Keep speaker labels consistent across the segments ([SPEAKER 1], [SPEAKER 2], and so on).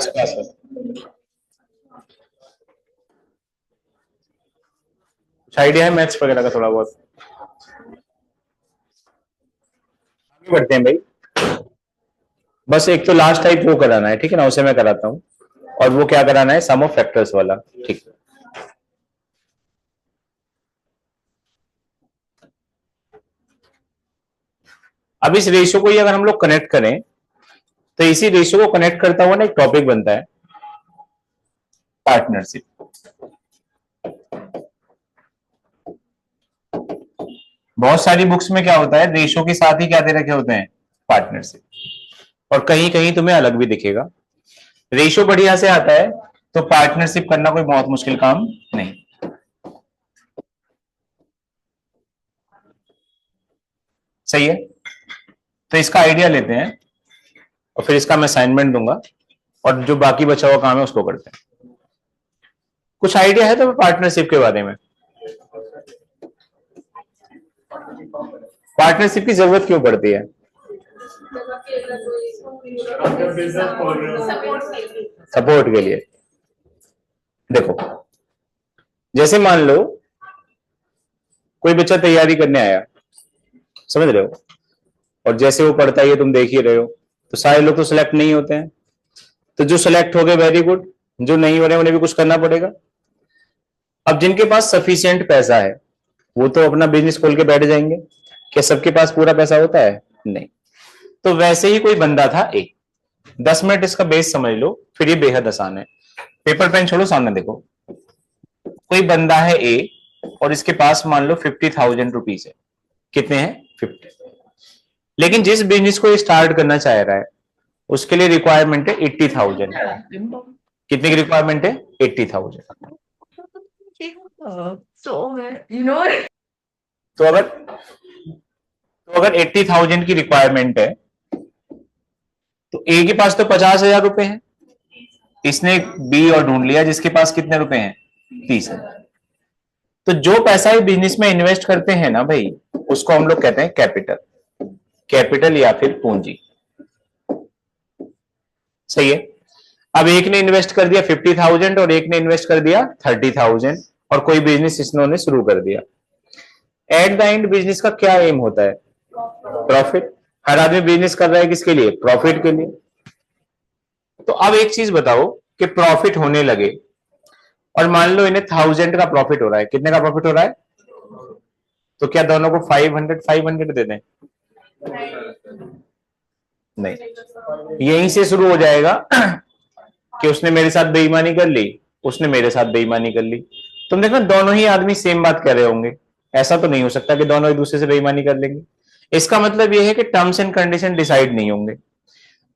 [SPEAKER 1] First class है। कुछ idea है मैथ्स वगैरह का थोड़ा बहुत? आगे बढ़ते हैं भाई। बस एक तो लास्ट टाइप वो कराना है, ठीक है ना, उसे मैं कराता हूँ। और वो क्या कराना है, सम ऑफ फैक्टर्स वाला। ठीक है, अब इस रेशियो को ही अगर हम लोग कनेक्ट करें तो इसी रेशियो को कनेक्ट करता हुआ ना एक टॉपिक बनता है, पार्टनरशिप। बहुत सारी बुक्स में क्या होता है, रेशियो के साथ ही क्या दे रखे होते हैं, पार्टनरशिप। और कहीं कहीं तुम्हें अलग भी दिखेगा। रेशियो बढ़िया से आता है तो पार्टनरशिप करना कोई बहुत मुश्किल काम नहीं। सही है, तो इसका आइडिया लेते हैं और फिर इसका मैं असाइनमेंट दूंगा और जो बाकी बचा हुआ काम है उसको करते हैं। कुछ आइडिया है तो पार्टनरशिप के बारे में? पार्टनरशिप की जरूरत क्यों पड़ती है? सपोर्ट के लिए। देखो, जैसे मान लो कोई बच्चा तैयारी करने आया, समझ रहे हो, और जैसे वो पढ़ता है तुम देख ही रहे हो, तो सारे लोग तो सिलेक्ट नहीं होते हैं। तो जो सिलेक्ट हो गए वेरी गुड, जो नहीं हो रहे उन्हें भी कुछ करना पड़ेगा। अब जिनके पास सफिशिएंट पैसा है वो तो अपना बिजनेस खोल के बैठ जाएंगे। क्या सबके पास पूरा पैसा होता है? नहीं। तो वैसे ही कोई बंदा था ए, 10 मिनट इसका बेस समझ लो, फिर ये बेहद आसान है। पेपर पेन छोड़ो, सामने देखो। कोई बंदा है ए और इसके पास मान लो 50,000 रुपीज है। कितने हैं? 50। लेकिन जिस बिजनेस को स्टार्ट करना चाह रहा है उसके लिए रिक्वायरमेंट है 80,000। कितने की रिक्वायरमेंट है? 80,000। तो अगर 80,000 की रिक्वायरमेंट है तो ए के पास तो 50,000 रुपए हैं। इसने बी और ढूंढ लिया जिसके पास कितने रुपए हैं? 30,000। तो जो पैसा ये बिजनेस में इन्वेस्ट करते हैं ना भाई, उसको हम लोग कहते हैं कैपिटल। कैपिटल या फिर पूंजी। सही है। अब एक ने इन्वेस्ट कर दिया 50,000 और एक ने इन्वेस्ट कर दिया 30,000 और कोई बिजनेस इन्होंने शुरू कर दिया। एट द एंड बिजनेस का क्या एम होता है? प्रॉफिट। हर आदमी बिजनेस कर रहा है किसके लिए? प्रॉफिट के लिए। तो अब एक चीज बताओ कि प्रॉफिट होने लगे और मान लो इन्हें 1000 का प्रॉफिट हो रहा है। कितने का प्रॉफिट हो रहा है? तो क्या दोनों को 500 दे दें? नहीं, यहीं से शुरू हो जाएगा कि उसने मेरे साथ बेईमानी कर ली, उसने मेरे साथ बेईमानी कर ली। तुम देखना दोनों ही आदमी सेम बात कर रहे होंगे। ऐसा तो नहीं हो सकता कि दोनों एक दूसरे से बेईमानी कर लेंगे। इसका मतलब यह है कि टर्म्स एंड कंडीशन डिसाइड नहीं होंगे।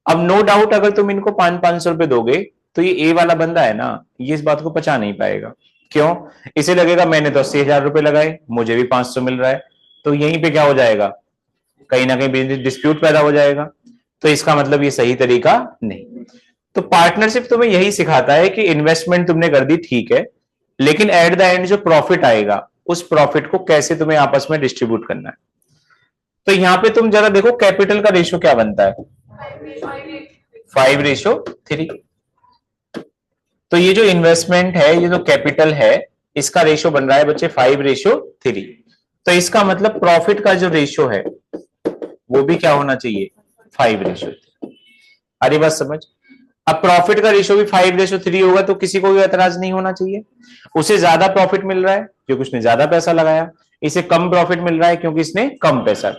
[SPEAKER 1] अब नो डाउट अगर तुम इनको 500 रुपए दोगे तो ये ए वाला बंदा है ना, ये इस बात को पचा नहीं पाएगा। क्यों? इसे लगेगा मैंने तो 80,000 रुपए लगाए, मुझे भी 500 मिल रहा है। तो यहीं पे क्या हो जाएगा, कहीं ना कहीं बिजनेस डिस्प्यूट पैदा हो जाएगा। तो इसका मतलब ये सही तरीका नहीं। तो पार्टनरशिप तुम्हें यही सिखाता है कि इन्वेस्टमेंट तुमने कर दी ठीक है, लेकिन एट द एंड जो प्रॉफिट आएगा उस प्रॉफिट को कैसे तुम्हें आपस में डिस्ट्रीब्यूट करना है। तो यहां पे तुम जरा देखो कैपिटल का रेशियो क्या बनता है, 5:3। तो ये जो इन्वेस्टमेंट है, ये जो कैपिटल है, इसका रेशियो बन रहा है बच्चे 5:3। तो इसका मतलब प्रॉफिट का जो रेशियो है वो भी क्या होना चाहिए? 5:3। अरे बात समझ। अब प्रॉफिट का रेशियो भी 5:3 होगा तो किसी को भी एतराज नहीं होना चाहिए। उसे ज्यादा प्रॉफिट मिल रहा है क्योंकि उसने ज्यादा पैसा लगाया, इसे कम प्रॉफिट मिल रहा है क्योंकि इसने कम पैसा।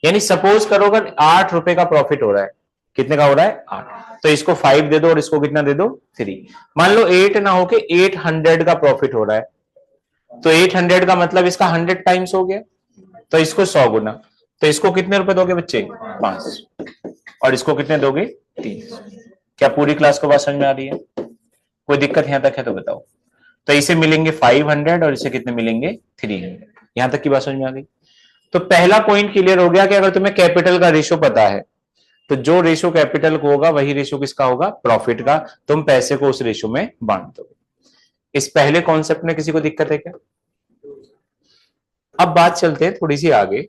[SPEAKER 1] यानी सपोज करो अगर 8 रुपए का प्रॉफिट हो रहा है, कितने का हो रहा है? 8। तो इसको 5 दे दो और इसको कितना दे दो? 3। मान लो 8 ना होके 800 का प्रॉफिट हो रहा है, तो 800 का मतलब इसका 100 टाइम्स हो गया, तो इसको 100 गुना। तो इसको कितने रुपए दोगे बच्चे? 5। और इसको कितने दोगे? 3। क्या पूरी क्लास को बात समझ में आ रही है? कोई दिक्कत यहां तक है तो बताओ। तो इसे मिलेंगे 500 और इसे कितने मिलेंगे? 300। यहां तक की बात समझ में आ गई? तो पहला पॉइंट क्लियर हो गया कि अगर तुम्हें कैपिटल का रेशियो पता है तो जो रेशियो कैपिटल को होगा वही रेशियो किसका होगा? प्रॉफिट का। तुम पैसे को उस रेशियो में बांट दो। इस पहले कॉन्सेप्ट में किसी को दिक्कत है क्या? अब बात चलते हैं थोड़ी सी आगे,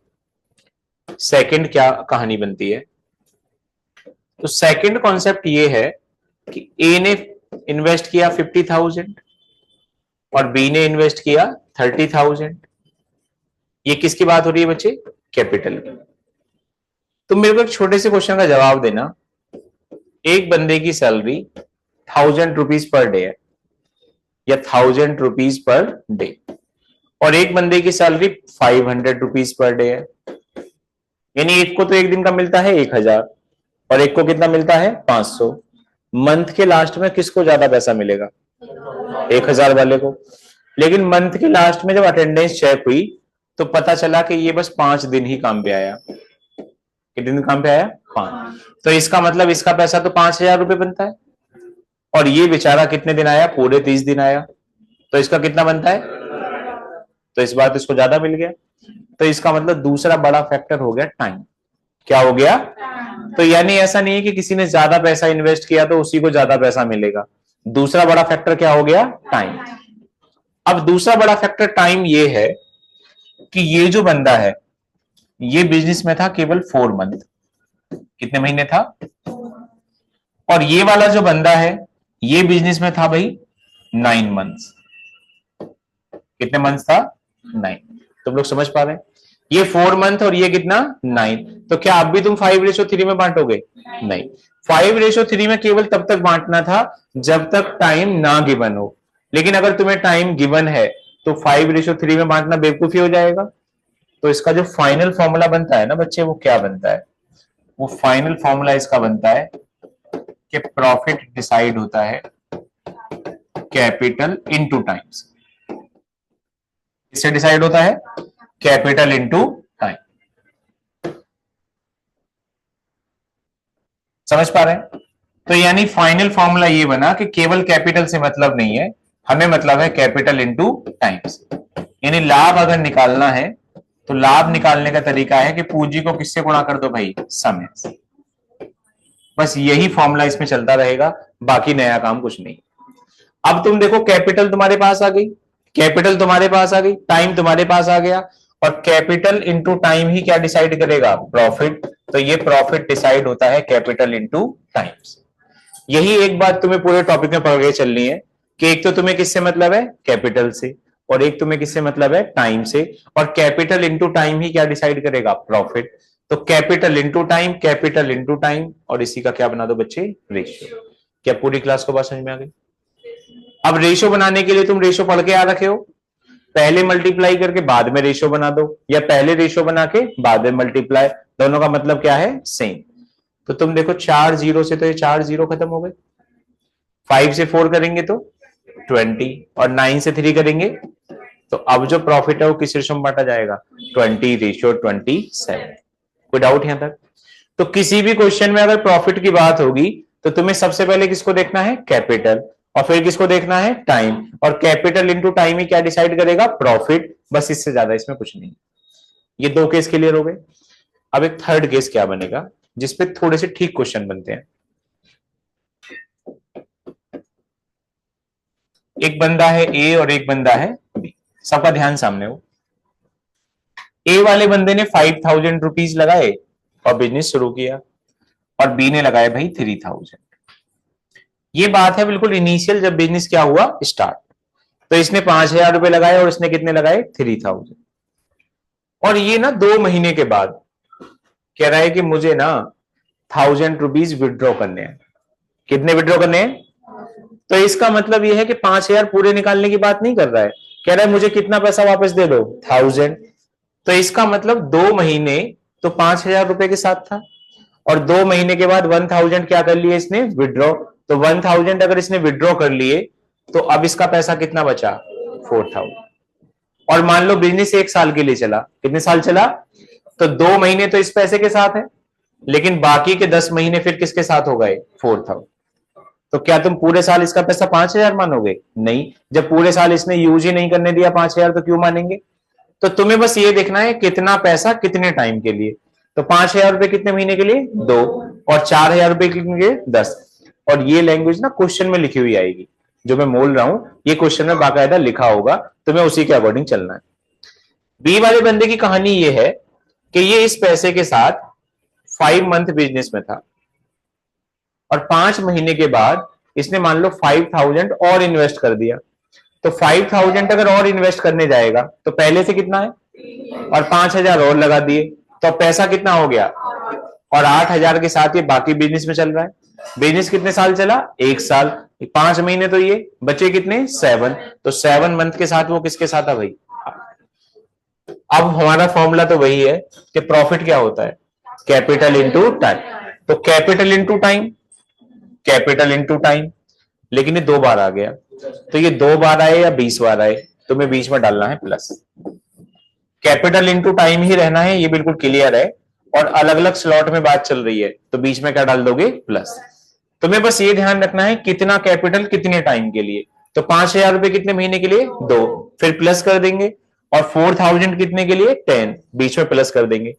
[SPEAKER 1] सेकंड क्या कहानी बनती है। तो सेकंड कॉन्सेप्ट ये है कि ए ने इन्वेस्ट किया 50,000 और बी ने इन्वेस्ट किया 30,000। ये किसकी बात हो रही है बच्चे? कैपिटल की। तुम मेरे को एक छोटे से क्वेश्चन का जवाब देना। एक बंदे की सैलरी 1,000 रुपीज पर डे है या 1,000 रुपीज पर डे, और एक बंदे की सैलरी 500 रुपीज पर डे है। यानी एक को तो एक दिन का मिलता है 1,000 और एक को कितना मिलता है 500। मंथ के लास्ट में किसको ज्यादा पैसा मिलेगा? 1,000 वाले को। लेकिन मंथ के लास्ट में जब अटेंडेंस चेक हुई तो पता चला कि ये बस 5 दिन ही काम पे आया। कितने दिन काम पे आया? 5। तो इसका मतलब इसका पैसा तो 5,000 रुपये बनता है, और ये बेचारा कितने दिन आया? पूरे 30 दिन आया। तो इसका कितना बनता है? तो इस बार तो इसको ज्यादा मिल गया। तो इसका मतलब दूसरा बड़ा फैक्टर हो गया टाइम। क्या हो गया? तो यानी ऐसा नहीं है कि किसी ने ज्यादा पैसा इन्वेस्ट किया तो उसी को ज्यादा पैसा मिलेगा। दूसरा बड़ा फैक्टर क्या हो गया? टाइम। अब दूसरा बड़ा फैक्टर टाइम ये है कि ये जो बंदा है ये बिजनेस में था केवल 4 मंथ। कितने महीने था? और ये वाला जो बंदा है ये बिजनेस में था भाई 9 मंथ्स। कितने मंथ्स था? 9। तुम लोग समझ पा रहे हैं? ये 4 मंथ और ये कितना? 9। तो क्या अब भी तुम 5:3 में बांटोगे? नहीं। 5:3 में केवल तब तक बांटना था जब तक टाइम ना गिवन हो। लेकिन अगर तुम्हें टाइम गिवन है तो 5:3 में बांटना बेवकूफी हो जाएगा। तो इसका जो फाइनल फॉर्मूला बनता है ना बच्चे, वो क्या बनता है? वो फाइनल फॉर्मूला इसका बनता है कि प्रॉफिट डिसाइड होता है कैपिटल इनटू टाइम्स। इससे डिसाइड होता है कैपिटल इनटू टाइम। समझ पा रहे हैं? तो यानी फाइनल फॉर्मूला ये बना कि केवल कैपिटल से मतलब नहीं है, हमें मतलब है कैपिटल इनटू टाइम्स। यानी लाभ अगर निकालना है तो लाभ निकालने का तरीका है कि पूंजी को किससे गुणा कर दो भाई? समय से। बस यही फॉर्मूला इसमें चलता रहेगा, बाकी नया काम कुछ नहीं। अब तुम देखो कैपिटल तुम्हारे पास आ गई, कैपिटल तुम्हारे पास आ गई, टाइम तुम्हारे पास आ गया, और कैपिटल इंटू टाइम ही क्या डिसाइड करेगा? प्रॉफिट। तो ये प्रॉफिट डिसाइड होता है कैपिटल इंटू टाइम्स। यही एक बात तुम्हें पूरे टॉपिक में पढ़ के चलनी है कि एक तो तुम्हें किससे मतलब है? कैपिटल से, और एक तुम्हें किससे मतलब है? टाइम से। और कैपिटल इंटू टाइम ही क्या डिसाइड करेगा? प्रॉफिट। तो capital into time, capital into time, और इसी का क्या बना दो बच्चे? रेशियो। क्या पूरी क्लास को बात समझ में आ गई? अब रेशियो बनाने के लिए तुम रेशियो पढ़ के आ रखे हो, पहले मल्टीप्लाई करके बाद में रेशियो बना दो, या पहले रेशियो बना के बाद में मल्टीप्लाई। दोनों का मतलब क्या है? सेम। तो तुम देखो 4 0 से तो ये 4 0 खत्म हो गए। 5 से 4 करेंगे तो 20, और 9 से 3 करेंगे तो अब जो प्रॉफिट है वो किस रेशियो में बांटा जाएगा? 20:27। कोई डाउट यहां तक? तो किसी भी क्वेश्चन में अगर प्रॉफिट की बात होगी तो तुम्हें सबसे पहले किसको देखना है? कैपिटल। और फिर किसको देखना है? टाइम। और कैपिटल इंटू टाइम ही क्या डिसाइड करेगा? प्रॉफिट। बस इससे ज्यादा इसमें कुछ नहीं। ये 2 केस क्लियर हो गए। अब एक थर्ड केस क्या बनेगा जिसपे थोड़े से ठीक क्वेश्चन बनते हैं। एक बंदा है ए और एक बंदा है बी, सबका ध्यान सामने हो। ए वाले बंदे ने 5,000 रुपीज लगाए और बिजनेस शुरू किया, और बी ने लगाए भाई 3,000। ये बात है बिल्कुल इनिशियल, जब बिजनेस क्या हुआ? स्टार्ट। तो इसने 5,000 रुपए लगाए और इसने कितने लगाए? 3,000। और ये ना 2 महीने के बाद कह रहा है कि मुझे ना 1,000 रुपीज विड्रॉ करने हैं। कितने विड्रॉ करने हैं? तो इसका मतलब यह है कि 5,000 पूरे निकालने की बात नहीं कर रहा है, कह रहा है मुझे कितना पैसा वापस दे दो? 1,000। तो इसका मतलब 2 महीने तो 5,000 रुपए के साथ था, और 2 महीने के बाद 1,000 क्या कर लिए इसने? विड्रॉ। तो 1,000 अगर इसने विड्रॉ कर लिए तो अब इसका पैसा कितना बचा? 4,000। और मान लो बिजनेस 1 साल के लिए चला। कितने साल चला? तो 2 महीने तो इस पैसे के साथ है, लेकिन बाकी के 10 महीने फिर किसके साथ हो गए? 4,000। तो क्या तुम पूरे साल इसका पैसा 5,000 मानोगे? नहीं। जब पूरे साल इसने यूज ही नहीं करने दिया 5,000 तो क्यों मानेंगे? तो तुम्हें बस ये देखना है कितना पैसा कितने टाइम के लिए। तो 5,000 रुपए कितने महीने के लिए? 2। और 4,000 रुपए कितने के लिए? 10। और ये लैंग्वेज ना क्वेश्चन में लिखी हुई आएगी, जो मैं बोल रहा हूं ये क्वेश्चन में बाकायदा लिखा होगा, तुम्हें उसी के अकॉर्डिंग चलना है। बी वाले बंदे की कहानी ये है कि ये इस पैसे के साथ 5 मंथ बिजनेस में था, और 5 महीने के बाद इसने मान लो 5000 और इन्वेस्ट कर दिया, तो 5000 अगर और इन्वेस्ट करने जाएगा तो पहले से कितना है, और 5000 और लगा दिए, तो पैसा कितना हो गया, और 8000 के साथ ये बाकी बिजनेस में चल रहा है। बिजनेस कितने साल चला, 1 साल, 5 महीने, तो ये बचे कितने, 7, तो 7 मंथ के साथ वो किसके साथ है भाई। अब हमारा फॉर्मूला तो वही है कि प्रॉफिट क्या होता है, कैपिटल इंटू टाइम। तो capital into time, capital into time, लेकिन ये 2 बार आ गया, तो ये 2 बार आए या 20 बार आए, तुम्हें बीच में डालना है प्लस। कैपिटल इंटू टाइम ही रहना है, ये बिल्कुल क्लियर है, और अलग अलग स्लॉट में बात चल रही है तो बीच में क्या डाल दोगे, प्लस। तुम्हें बस ये ध्यान रखना है कितना कैपिटल कितने टाइम के लिए, तो 5000 रुपए कितने महीने के लिए, 2, फिर प्लस कर देंगे, और 4000 कितने के लिए, 10, बीच में प्लस कर देंगे।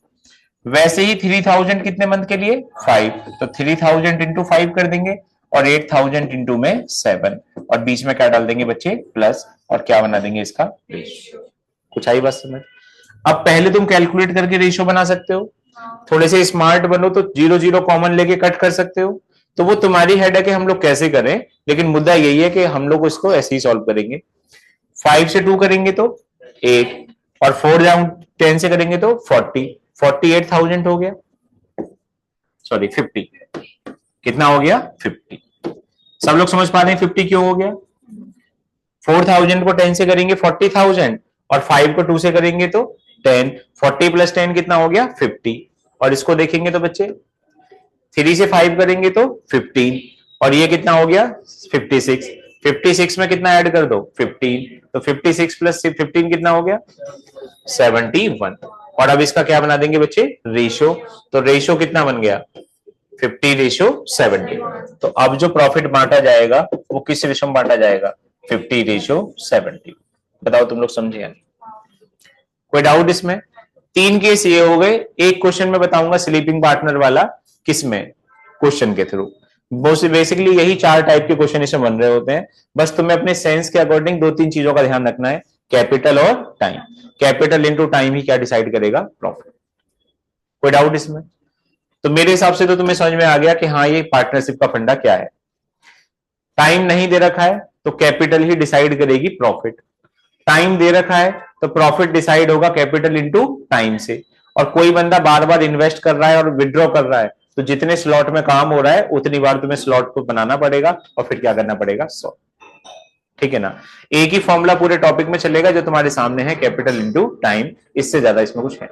[SPEAKER 1] वैसे ही 3000 कितने मंथ के लिए, 5, तो 3000 इंटू 5 कर देंगे, और 8000 इंटू में 7, और बीच में क्या डाल देंगे बच्चे, प्लस, और क्या बना देंगे इसका रेशियो। कुछ आई बात समझ। अब पहले तुम कैलकुलेट करके रेशियो बना सकते हो, थोड़े से स्मार्ट बनो तो 0 0 कॉमन लेके कट कर सकते हो, तो वो तुम्हारी हेड है कि हम लोग कैसे करें, लेकिन मुद्दा यही है कि हम लोग इसको ऐसे ही सॉल्व करेंगे। 5 से 2 करेंगे तो 8, और 4 डाउन 10 से करेंगे तो 40, 48,000 हो गया, सॉरी 50, कितना हो गया, 50। सब लोग समझ पा रहे हैं 50 क्यों हो गया। 4000 को 10 से करेंगे 40,000, और 5 को 2 से करेंगे तो 10, 40 प्लस 10 कितना हो गया, 50। और इसको देखेंगे तो बच्चे 3 से 5 करेंगे तो 15, और ये कितना हो गया, 56, 56 में कितना ऐड कर दो, 15, तो 56 प्लस 15 कितना हो गया, 71। और अब इसका क्या बना देंगे बच्चे, रेशो, तो रेशो कितना बन गया, 50:70। तो अब जो प्रॉफिट बांटा जाएगा वो किस रेशो में बांटा जाएगा, 50:70। बताओ तुम लोग समझे या नहीं, कोई डाउट इसमें। 3 केस ये हो गए, एक क्वेश्चन में बताऊंगा स्लीपिंग पार्टनर वाला, किसमें, क्वेश्चन के थ्रू। बेसिकली यही 4 टाइप के क्वेश्चन इसमें बन रहे होते हैं, बस तुम्हें अपने सेंस के अकॉर्डिंग 2-3 चीजों का ध्यान रखना है, कैपिटल और टाइम। कैपिटल इंटू टाइम ही क्या डिसाइड करेगा, प्रॉफिट। कोई डाउट इसमें। तो मेरे हिसाब से तो तुम्हें समझ में आ गया कि हाँ ये पार्टनरशिप का फंडा क्या है। टाइम नहीं दे रखा है तो कैपिटल ही डिसाइड करेगी प्रॉफिट, टाइम दे रखा है तो प्रॉफिट डिसाइड होगा कैपिटल इंटू टाइम से। और कोई बंदा बार बार इन्वेस्ट कर रहा है और विड्रॉ कर रहा है, तो जितने स्लॉट में काम हो रहा है उतनी बार तुम्हें स्लॉट को बनाना पड़ेगा और फिर क्या करना पड़ेगा, 100। ठीक है ना। एक ही फॉर्मूला पूरे टॉपिक में चलेगा जो तुम्हारे सामने है, कैपिटल इंटू टाइम, इससे ज्यादा इसमें कुछ है।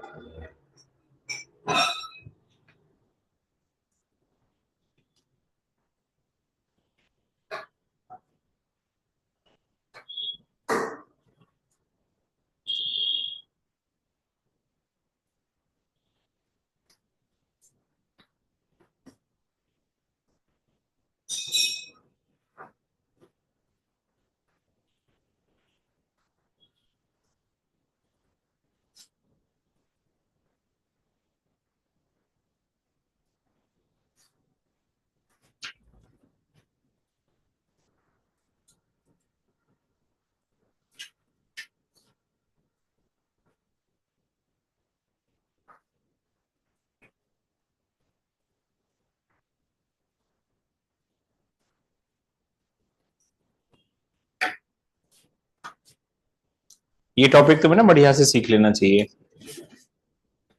[SPEAKER 1] ये टॉपिक तुम्हें ना बढ़िया से सीख लेना चाहिए,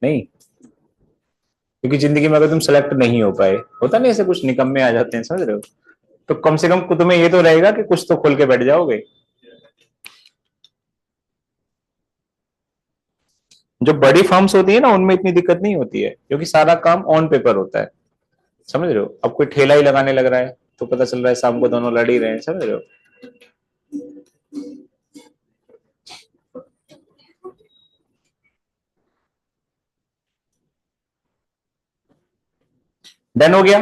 [SPEAKER 1] नहीं, क्योंकि जिंदगी में अगर तुम सेलेक्ट नहीं हो पाए, होता नहीं ऐसे कुछ निकम्मे आ जाते हैं, समझ रहे हो, तो कम से कम तुम्हें ये तो रहेगा कि कुछ तो खोल के बैठ जाओगे। जो बड़ी फर्म्स होती है ना उनमें इतनी दिक्कत नहीं होती है, क्योंकि सारा काम ऑन पेपर होता है, समझ रहे हो। अब कोई ठेला ही लगाने लग रहा है तो पता चल रहा है शाम को दोनों लड़ ही रहे हैं, समझ रहे हो। डन हो गया।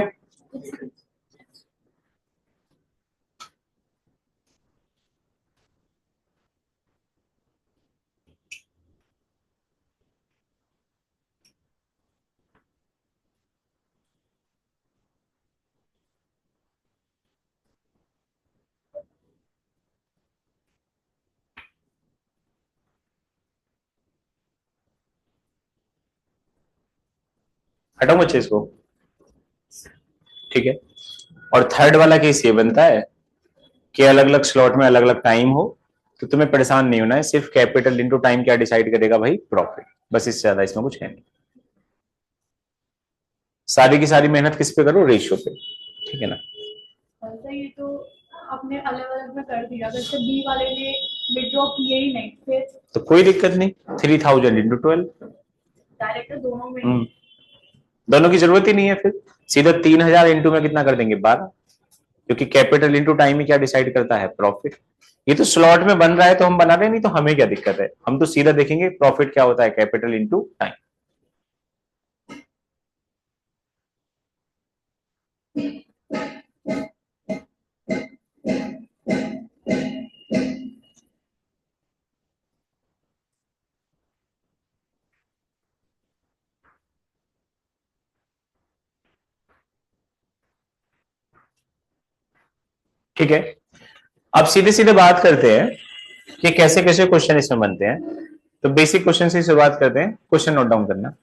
[SPEAKER 1] हटाओ बच्चे इसको, ठीक है। और थर्ड वाला केस ये बनता है कि अलग अलग स्लॉट में अलग अलग टाइम हो, तो तुम्हें परेशान नहीं होना है, सिर्फ कैपिटल इंटू टाइम क्या डिसाइड करेगा भाई, प्रॉफिट, बस इससे ज्यादा इसमें कुछ है नहीं। सारी की सारी मेहनत किस पे करो, रेशियो पे, ठीक है ना।
[SPEAKER 2] सर ये तो अपने अलग अलग में कर दिया, जैसे बी वाले ने विड्रॉ किए ही नहीं फिर
[SPEAKER 1] तो कोई दिक्कत नहीं, 3000 इंटू 12,
[SPEAKER 2] डायरेक्ट दोनों में
[SPEAKER 1] दोनों की जरूरत ही नहीं है, फिर सीधा 3000 इंटू में कितना कर देंगे 12, क्योंकि कैपिटल इंटू टाइम ही क्या डिसाइड करता है, प्रॉफिट। ये तो स्लॉट में बन रहा है तो हम बना रहे, नहीं तो हमें क्या दिक्कत है, हम तो सीधा देखेंगे प्रॉफिट क्या होता है, कैपिटल इंटू टाइम। ठीक है, अब सीधे सीधे बात करते हैं कि कैसे कैसे क्वेश्चन इसमें बनते हैं। तो बेसिक क्वेश्चन से शुरुआत करते हैं, क्वेश्चन नोट डाउन करना।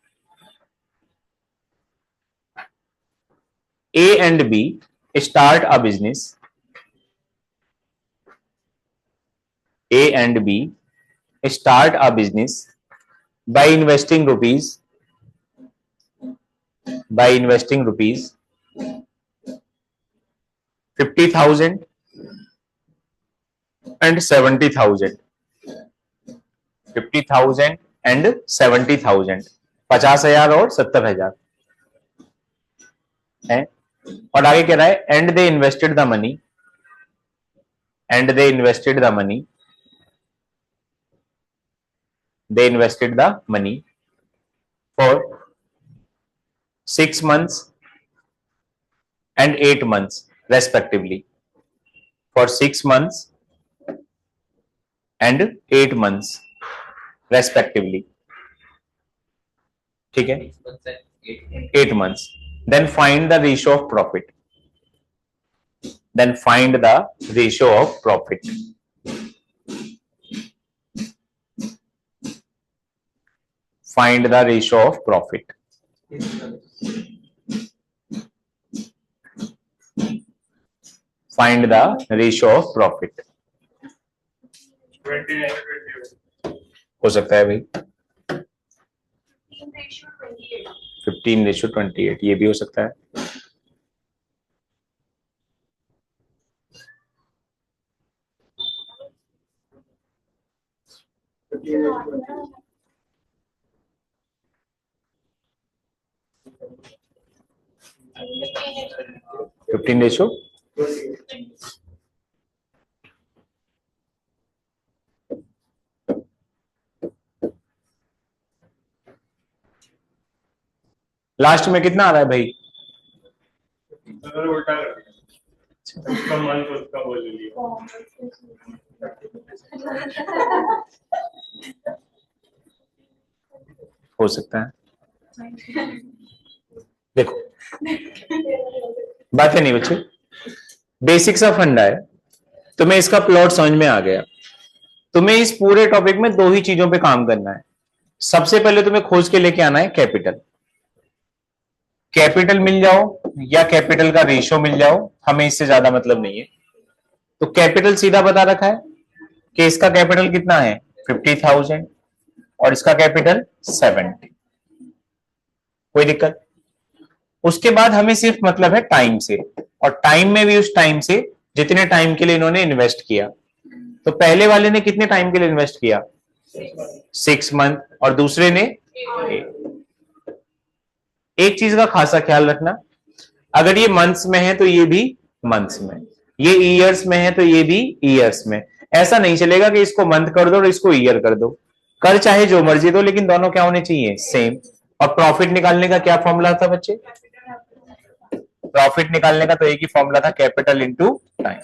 [SPEAKER 1] A and B start a business, A and B start a business by investing rupees 50,000 and 70,000, 50,000 and 70,000, 50,000 और 70,000 है। और आगे कह रहा है and they invested the money, and they invested the money, they invested the money for 6 months and 8 months respectively, for 6 months and 8 months respectively, ठीक है, 8 months, then find the ratio of profit, then find the ratio of profit, find the ratio of profit, find the ratio of profit, हो सकता है भाई 15:28, ये भी हो सकता है। फिफ्टीन रेशो लास्ट में कितना आ रहा है भाई,
[SPEAKER 3] उल्टा कर दिया, उसका मन तो उसका बोल लिया।
[SPEAKER 1] हो सकता है, देखो बातें नहीं बच्चे, बेसिक सा फंडा है, तुम्हें इसका प्लॉट समझ में आ गया। तुम्हें इस पूरे टॉपिक में दो ही चीजों पे काम करना है। सबसे पहले तुम्हें खोज के लेके आना है कैपिटल, कैपिटल मिल जाओ या कैपिटल का रेशियो मिल जाओ, हमें इससे ज्यादा मतलब नहीं है। तो कैपिटल सीधा बता रखा है कि इसका कैपिटल कितना है 50,000 और इसका कैपिटल 70, कोई दिक्कत। उसके बाद हमें सिर्फ मतलब है टाइम से, और टाइम में भी उस टाइम से जितने टाइम के लिए इन्होंने इन्वेस्ट किया। तो पहले वाले ने कितने टाइम के लिए इन्वेस्ट किया 6 मंथ, और दूसरे ने एक चीज का खासा ख्याल रखना, अगर ये मंथ्स में है तो ये भी मंथ्स में, ये ईयर्स में है तो ये भी ईयर्स में। ऐसा नहीं चलेगा कि इसको मंथ कर दो और इसको ईयर कर दो, कर चाहे जो मर्जी दो, लेकिन दोनों क्या होने चाहिए सेम। और प्रॉफिट निकालने का क्या फॉर्मूला था बच्चे, प्रॉफिट निकालने का तो एक ही फॉर्मूला था, कैपिटल इंटू टाइम।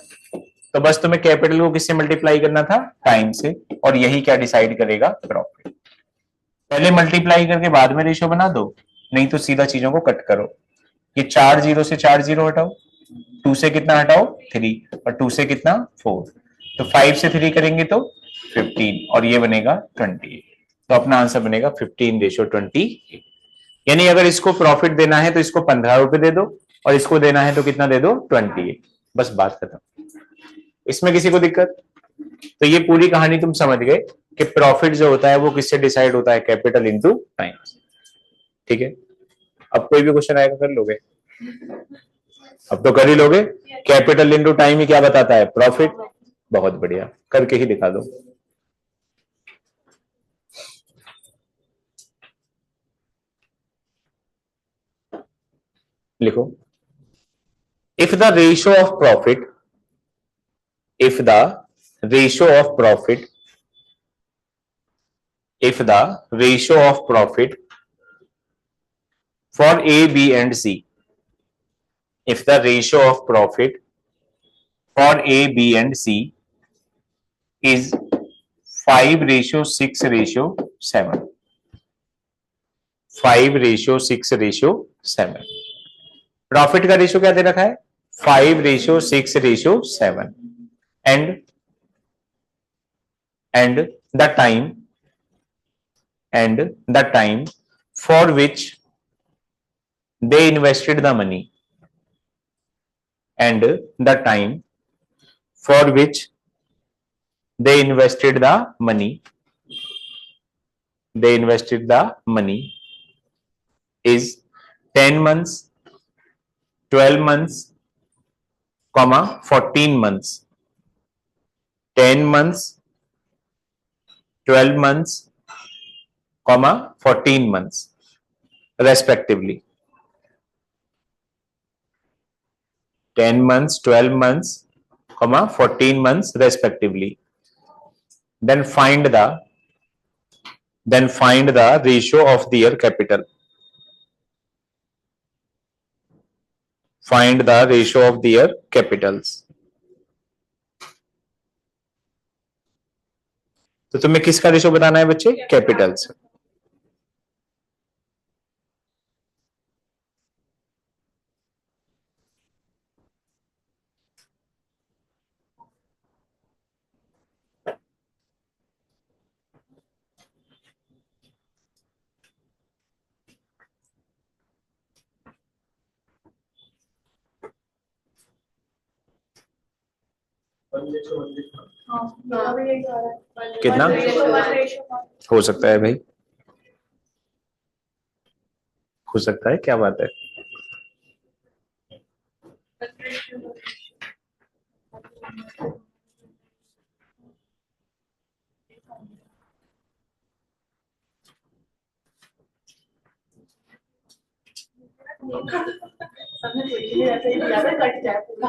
[SPEAKER 1] तो बस तुम्हें कैपिटल को किससे मल्टीप्लाई करना था, टाइम से, और यही क्या डिसाइड करेगा, प्रॉफिट। पहले मल्टीप्लाई करके बाद में रेशियो बना दो, नहीं तो सीधा चीजों को कट करो। ये 4 जीरो से 4 जीरो हटाओ, 2 से कितना हटाओ 3, और 2 से कितना 4, तो 5 से 3 करेंगे तो 15, और ये बनेगा 28। तो अपना आंसर बनेगा 15:28। यानी अगर इसको प्रॉफिट देना है तो इसको 15 रुपए दे दो, और इसको देना है तो कितना दे दो 28, बस बात खत्म। इसमें किसी को दिक्कत? तो ये पूरी कहानी तुम समझ गए कि प्रॉफिट जो होता है वो किससे डिसाइड होता है, कैपिटल इनटू टाइम। ठीक है, अब कोई भी क्वेश्चन आएगा कर लोगे? अब तो कर ही लोगे। कैपिटल इनटू टाइम ही क्या बताता है, प्रॉफिट। बहुत बढ़िया, करके ही दिखा दो। लिखो, if the ratio of profit, if the ratio of profit, if the ratio of profit for A, B and C, if the ratio of profit for A, B and C is 5:6:7, 5:6:7, profit का ratio क्या दे रखा है 5:6:7, and the time for which they invested the money, and the time for which they invested the money, is 10 months, 12 months, 14 months, 10 months, 12 months, 14 months respectively. 10 months, 12 months, 14 months respectively. Then find the ratio of their capital. Find the ratio of their capitals. तो तुम्हें किसका ratio बताना है बच्चे, Capitals. कितना हो सकता है भाई, हो सकता है, क्या बात है।
[SPEAKER 2] कट जाए पूरा।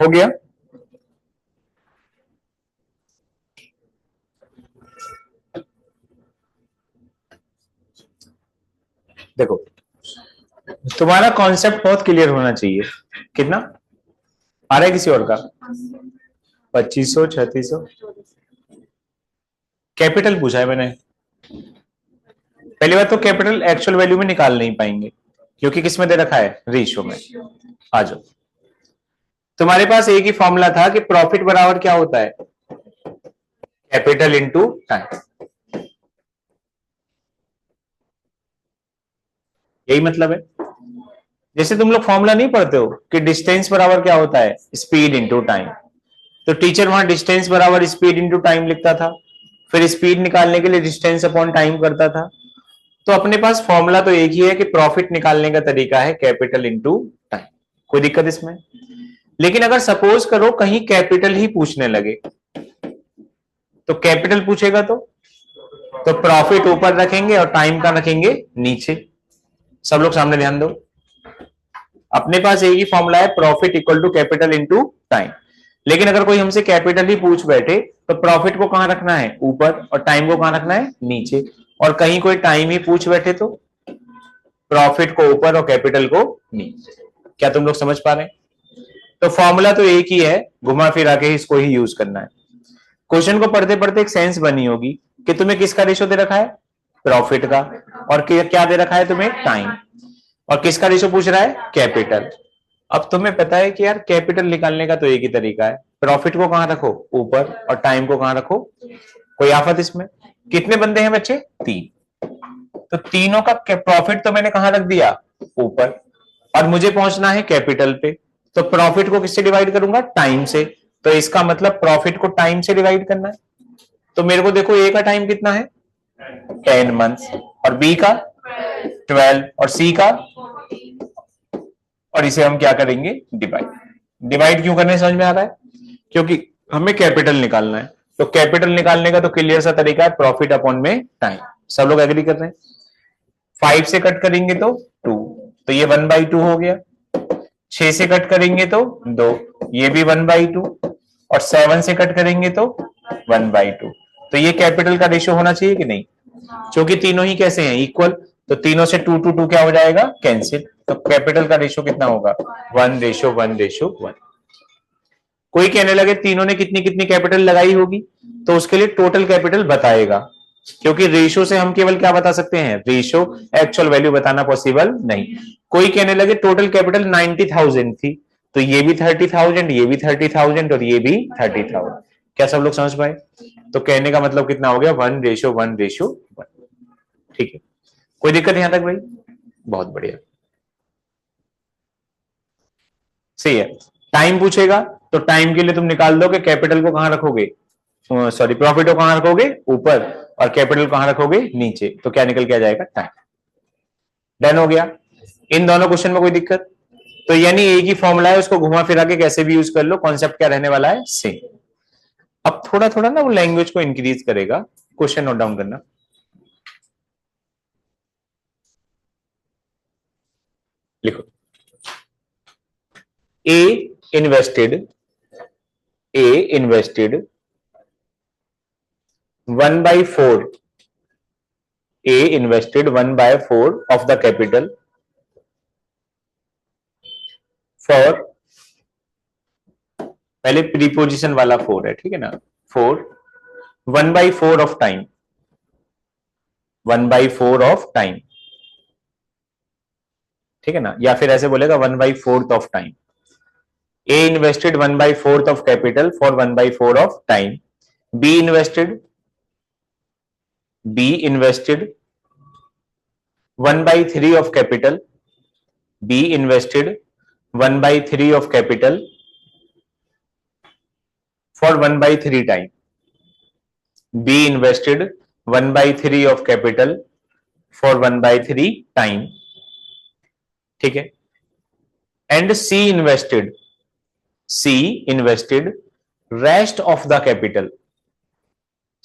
[SPEAKER 1] हो गया। देखो, तुम्हारा कॉन्सेप्ट बहुत क्लियर होना चाहिए। कितना आ रहा है किसी और का? 2500, 3600। कैपिटल पूछा है मैंने। पहली बात तो कैपिटल एक्चुअल वैल्यू में निकाल नहीं पाएंगे क्योंकि किसमें दे रखा है, रेशियो में। आ जाओ, तुम्हारे पास एक ही फॉर्मूला था कि प्रॉफिट बराबर क्या होता है, कैपिटल इनटू टाइम। यही मतलब है। जैसे तुम लोग फॉर्मूला नहीं पढ़ते हो कि डिस्टेंस बराबर क्या होता है, स्पीड इनटू टाइम, तो टीचर वहां डिस्टेंस बराबर स्पीड इनटू टाइम लिखता था, फिर स्पीड निकालने के लिए डिस्टेंस अपॉन टाइम करता था। तो अपने पास फॉर्मूला तो एक ही है कि प्रॉफिट निकालने का तरीका है कैपिटल इनटू टाइम। कोई दिक्कत इसमें? लेकिन अगर सपोज करो कहीं कैपिटल ही पूछने लगे, तो कैपिटल पूछेगा तो प्रॉफिट ऊपर रखेंगे और टाइम का रखेंगे नीचे। सब लोग सामने ध्यान दो, अपने पास एक ही फॉर्मूला है, profit equal to capital into time. लेकिन अगर कोई हमसे कैपिटल ही पूछ बैठे तो प्रॉफिट को कहां रखना है, ऊपर, और टाइम को कहां रखना है, नीचे। और कहीं कोई टाइम ही पूछ बैठे तो प्रॉफिट को ऊपर और कैपिटल को नीचे। क्या तुम लोग समझ पा रहे हैं? तो फॉर्मूला तो एक ही है, घुमा फिरा के इसको ही यूज करना है। क्वेश्चन को पढ़ते पढ़ते एक सेंस बनी होगी कि तुम्हें किसका रेशो दे रखा है, प्रॉफिट का, और क्या दे रखा है तुम्हें, टाइम, और किसका रेशो पूछ रहा है, कैपिटल। अब तुम्हें पता है कि यार कैपिटल निकालने का तो एक ही तरीका है, प्रॉफिट को कहां रखो, ऊपर, और टाइम को कहां रखो। कोई आफत इसमें? कितने बंदे हैं बच्चे, 3। तो तीनों का प्रॉफिट तो मैंने कहां रख दिया, ऊपर, और मुझे पहुंचना है कैपिटल पे। तो प्रॉफिट को किससे डिवाइड करूंगा, टाइम से। तो इसका मतलब प्रॉफिट को टाइम से डिवाइड करना है। तो मेरे को देखो ए का टाइम कितना है, 10 मंथ्स, और बी का 12, और सी का, और इसे हम क्या करेंगे, डिवाइड। डिवाइड क्यों करने समझ में आ रहा है, क्योंकि हमें कैपिटल निकालना है। तो कैपिटल निकालने का तो क्लियर सा तरीका है, प्रॉफिट अपॉन में टाइम। सब लोग एग्री कर रहे हैं? 5 से कट करेंगे तो 2, तो ये 1/2 हो गया। 6 से कट करेंगे तो 2, ये भी 1/2, और 7 से कट करेंगे तो 1/2। तो ये कैपिटल का रेशियो होना चाहिए कि नहीं, क्योंकि तीनों ही कैसे हैं, इक्वल। तो तीनों से 2 to 2 क्या हो जाएगा, कैंसिल। तो कैपिटल का रेशियो कितना होगा, 1:1:1। कोई कहने लगे तीनों ने कितनी कितनी कैपिटल लगाई होगी, तो उसके लिए टोटल कैपिटल बताएगा, क्योंकि रेशियो से हम केवल क्या बता सकते हैं, रेशियो, एक्चुअल वैल्यू बताना पॉसिबल नहीं। कोई कहने लगे टोटल कैपिटल 90,000 थी, तो ये भी 30,000, ये भी 30,000, और ये भी 30,000। क्या सब लोग समझ पाए? तो कहने का मतलब कितना हो गया, 1:1:1। ठीक है, कोई दिक्कत यहां तक भाई? बहुत बढ़िया, सही है। टाइम पूछेगा तो टाइम के लिए तुम निकाल दो कि कैपिटल को कहां रखोगे, सॉरी, प्रॉफिट को कहां रखोगे, ऊपर, और कैपिटल कहां रखोगे, नीचे। तो क्या निकल के आ जाएगा, टाइम। डन हो गया। इन दोनों क्वेश्चन में कोई दिक्कत? तो यानी एक ही फॉर्मूला है, उसको घुमा फिरा के कैसे भी यूज कर लो, कॉन्सेप्ट क्या रहने वाला है, सेम। अब थोड़ा थोड़ा ना वो लैंग्वेज को इंक्रीज करेगा। क्वेश्चन नोट डाउन करना, लिखो। A invested, A invested 1/4, A invested 1/4 of the capital for, पहले प्रीपोजिशन वाला 4 है, ठीक है ना, 4, 1/4 ऑफ टाइम, 1/4 ऑफ टाइम, ठीक है ना, या फिर ऐसे बोलेगा 1/4 of time. A invested 1/4 of capital for 1/4 of time. B invested, B invested 1/3 of capital, B invested 1/3 of capital for 1/3 time. B invested 1/3 of capital for 1/3 time, ठीक है। And C invested, C invested rest of the capital,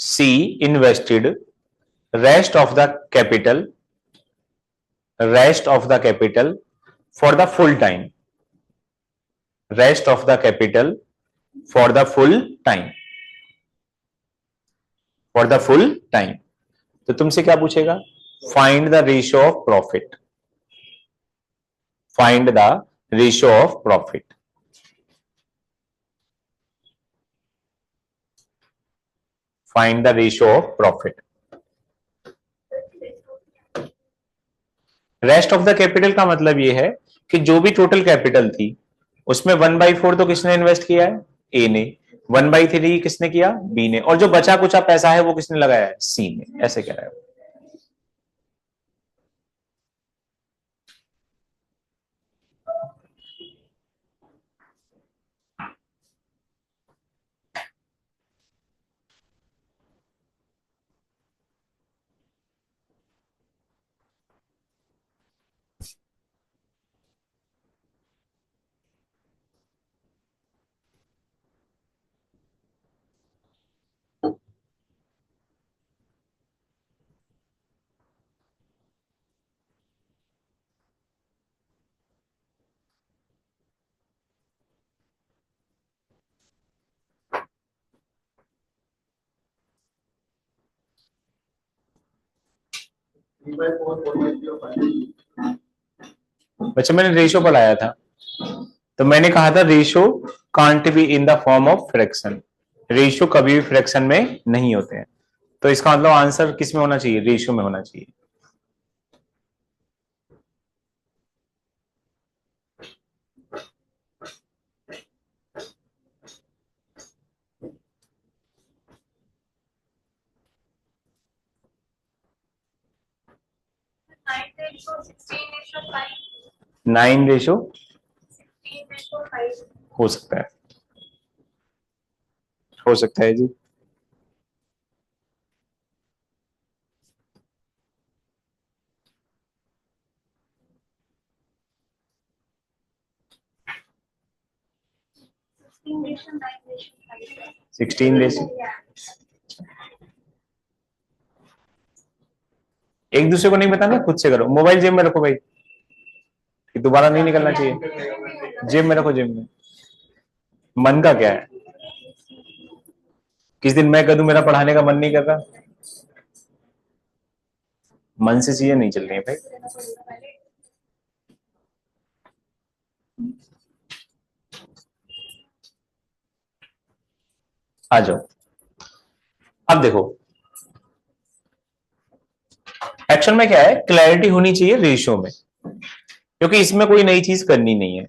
[SPEAKER 1] C invested rest of the capital, rest of the capital for the full time, rest of the capital for the full time, for the full time. तो तुमसे क्या पूछेगा, find the ratio of profit, find the ratio of profit, find the ratio of profit. Rest of the capital का मतलब यह है कि जो भी टोटल कैपिटल थी उसमें 1/4 तो किसने इन्वेस्ट किया है, ए ने, 1/3 किसने किया, बी ने, और जो बचा कुचा पैसा है वो किसने लगाया है, सी ने। ऐसे कह रहा है। बच्चा मैंने रेशो पढ़ाया था, तो मैंने कहा था ratio can't be in the form of fraction. Ratio कभी भी फ्रैक्शन में नहीं होते हैं, तो इसका मतलब आंसर किस में होना चाहिए? रेशो में होना चाहिए। नाइन रेशो हो सकता है, हो सकता है जी। सिक्सटीन रेशो, एक दूसरे को नहीं बताना, खुद से करो। मोबाइल जेब में रखो भाई, दोबारा नहीं निकलना चाहिए। जेब में रखो, जेब में। मन का क्या है? किस दिन मैं कह दूं मेरा पढ़ाने का मन नहीं कर रहा? मन से चीजें नहीं चल रही है भाई। आ जाओ, अब देखो एक्शन में क्या है, क्लैरिटी होनी चाहिए रेशियो में, क्योंकि इसमें कोई नई चीज करनी नहीं है,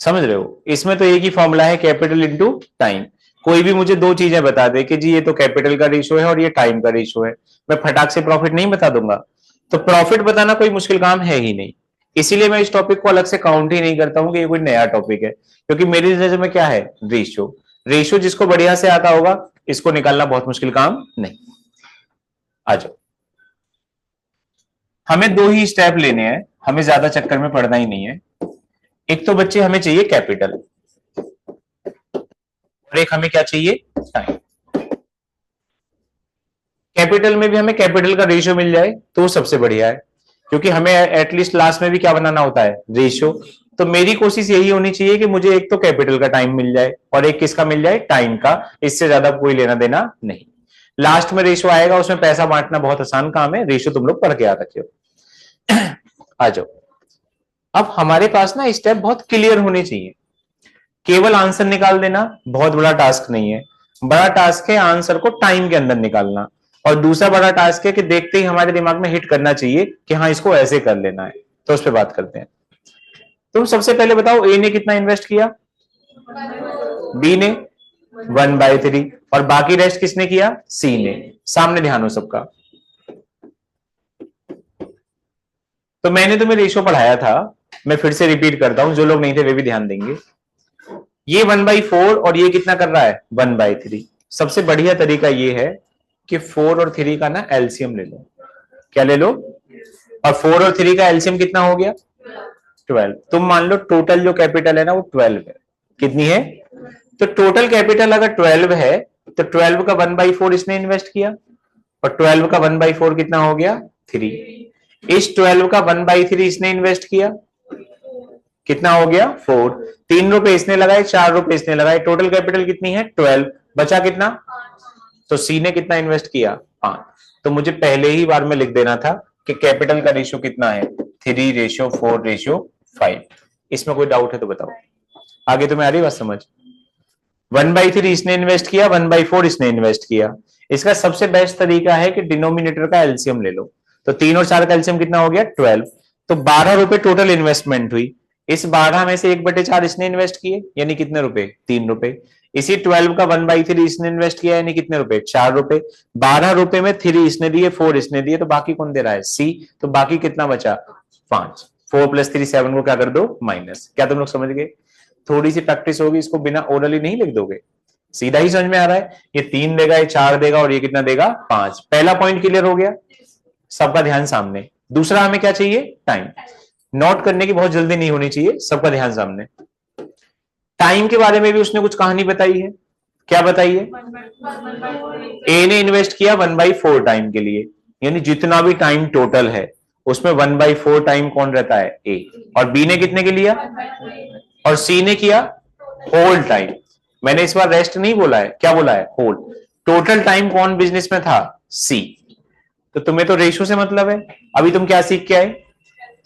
[SPEAKER 1] समझ रहे हो? इसमें तो एक ही फॉर्मूला है, कैपिटल इनटू टाइम। कोई भी मुझे दो चीजें बता दे कि जी ये तो कैपिटल का रेशियो है और ये टाइम का रेशियो है, मैं फटाक से प्रॉफिट नहीं बता दूंगा। तो प्रॉफिट बताना कोई मुश्किल काम है ही नहीं, इसीलिए मैं इस टॉपिक को अलग से काउंट ही नहीं करता हूं कि ये कोई नया टॉपिक है, क्योंकि मेरी नजर में क्या है, रेशियो। रेशियो जिसको बढ़िया से आता होगा, इसको निकालना बहुत मुश्किल काम नहीं। आ जाओ, हमें दो ही स्टेप लेने हैं, हमें ज्यादा चक्कर में पड़ना ही नहीं है। एक तो बच्चे हमें चाहिए कैपिटल, और एक हमें क्या चाहिए, टाइम। कैपिटल में भी हमें कैपिटल का रेशियो मिल जाए तो सबसे बढ़िया है, क्योंकि हमें एटलीस्ट लास्ट में भी क्या बनाना होता है, रेशियो। तो मेरी कोशिश यही होनी चाहिए कि मुझे एक तो कैपिटल का टाइम मिल जाए और एक किसका मिल जाए, टाइम का। इससे ज्यादा कोई लेना देना नहीं। लास्ट में रेशियो आएगा, उसमें पैसा बांटना बहुत आसान काम है, रेशियो तुम लोग पढ़ के आ रखे हो। आ जाओ, अब हमारे पास ना स्टेप बहुत क्लियर होने चाहिए। केवल आंसर निकाल देना बहुत बड़ा टास्क नहीं है, बड़ा टास्क है आंसर को टाइम के अंदर निकालना। और दूसरा बड़ा टास्क है कि देखते ही हमारे दिमाग में हिट करना चाहिए कि हाँ इसको ऐसे कर लेना है। तो उस पर बात करते हैं। तुम सबसे पहले बताओ, ए ने कितना इन्वेस्ट किया, बी ने 1/3, और बाकी रेस्ट किसने किया, सी ने। सामने ध्यान हो सबका। तो मैंने तुम्हें रेशियो पढ़ाया था, मैं फिर से रिपीट करता हूं, जो लोग नहीं थे वे भी ध्यान देंगे। ये 1/4 और ये कितना कर रहा है, 1/3। सबसे बढ़िया तरीका ये है कि 4 और 3 का ना एलसीएम ले लो। क्या ले लो? और 4 और 3 का एलसीएम कितना हो गया, 12। तुम मान लो टोटल जो कैपिटल है ना वो 12 है। कितनी है? तो टोटल कैपिटल अगर 12 है तो 12 का 1/4 इसने इन्वेस्ट किया, और 12 का 1/4 कितना हो गया, 3। इस 12 का 1/3 इसने इन्वेस्ट किया, कितना हो गया, 4। 3 रुपए इसने लगाए, 4 रुपए इसने लगाए, टोटल कैपिटल कितनी है, 12। बचा कितना? तो सी ने कितना इन्वेस्ट किया, 5। तो मुझे पहले ही बार में लिख देना था कि कैपिटल का रेशियो कितना है, 3:4:5। इसमें कोई डाउट है तो बताओ। आगे तुम्हें आ रही बात समझ? 1/3 इसने इन्वेस्ट किया, 1/4 इसने इन्वेस्ट किया। इसका सबसे बेस्ट तरीका है कि डिनोमिनेटर का एलसीएम ले लो। तो 3 और 4 का एलसीएम कितना हो गया, 12। तो 12 रुपए टोटल इन्वेस्टमेंट हुई। इस 12 में से 1/4 इसने इन्वेस्ट किए, यानी कितने रुपए, 3 रुपए। इसी 12 का 1/3 इसने इन्वेस्ट किया, यानी कितने रुपए, 4 रुपए। 12 रुपए में 3 इसने दिए, 4 इसने दिए, तो बाकी कौन दे रहा है, सी। तो बाकी कितना बचा, 5। 4 + 3 7 को क्या कर दो, माइनस। क्या तुम लोग समझ गए? थोड़ी सी प्रैक्टिस होगी, इसको बिना ओरली नहीं लिख दोगे, सीधा ही समझ में आ रहा है। ये 3 देगा, ये 4 देगा, और ये कितना देगा, 5। पहला पॉइंट क्लियर हो गया, सबका ध्यान सामने। दूसरा हमें क्या चाहिए, टाइम। नोट करने की बहुत जल्दी नहीं होनी चाहिए, सबका ध्यान सामने। टाइम के बारे में भी उसने कुछ कहानी बताई है। क्या बताई है? ए ने इन्वेस्ट किया 1/4 टाइम के लिए, यानी जितना भी टाइम टोटल है उसमें 1/4 टाइम कौन रहता है, ए। और बी ने कितने के लिया, और सी ने किया होल टाइम। मैंने इस बार रेस्ट नहीं बोला है, क्या बोला है, होल। टोटल टाइम कौन बिजनेस में था, सी। तो तुम्हें तो रेशो से मतलब है। अभी तुम क्या सीख के आए,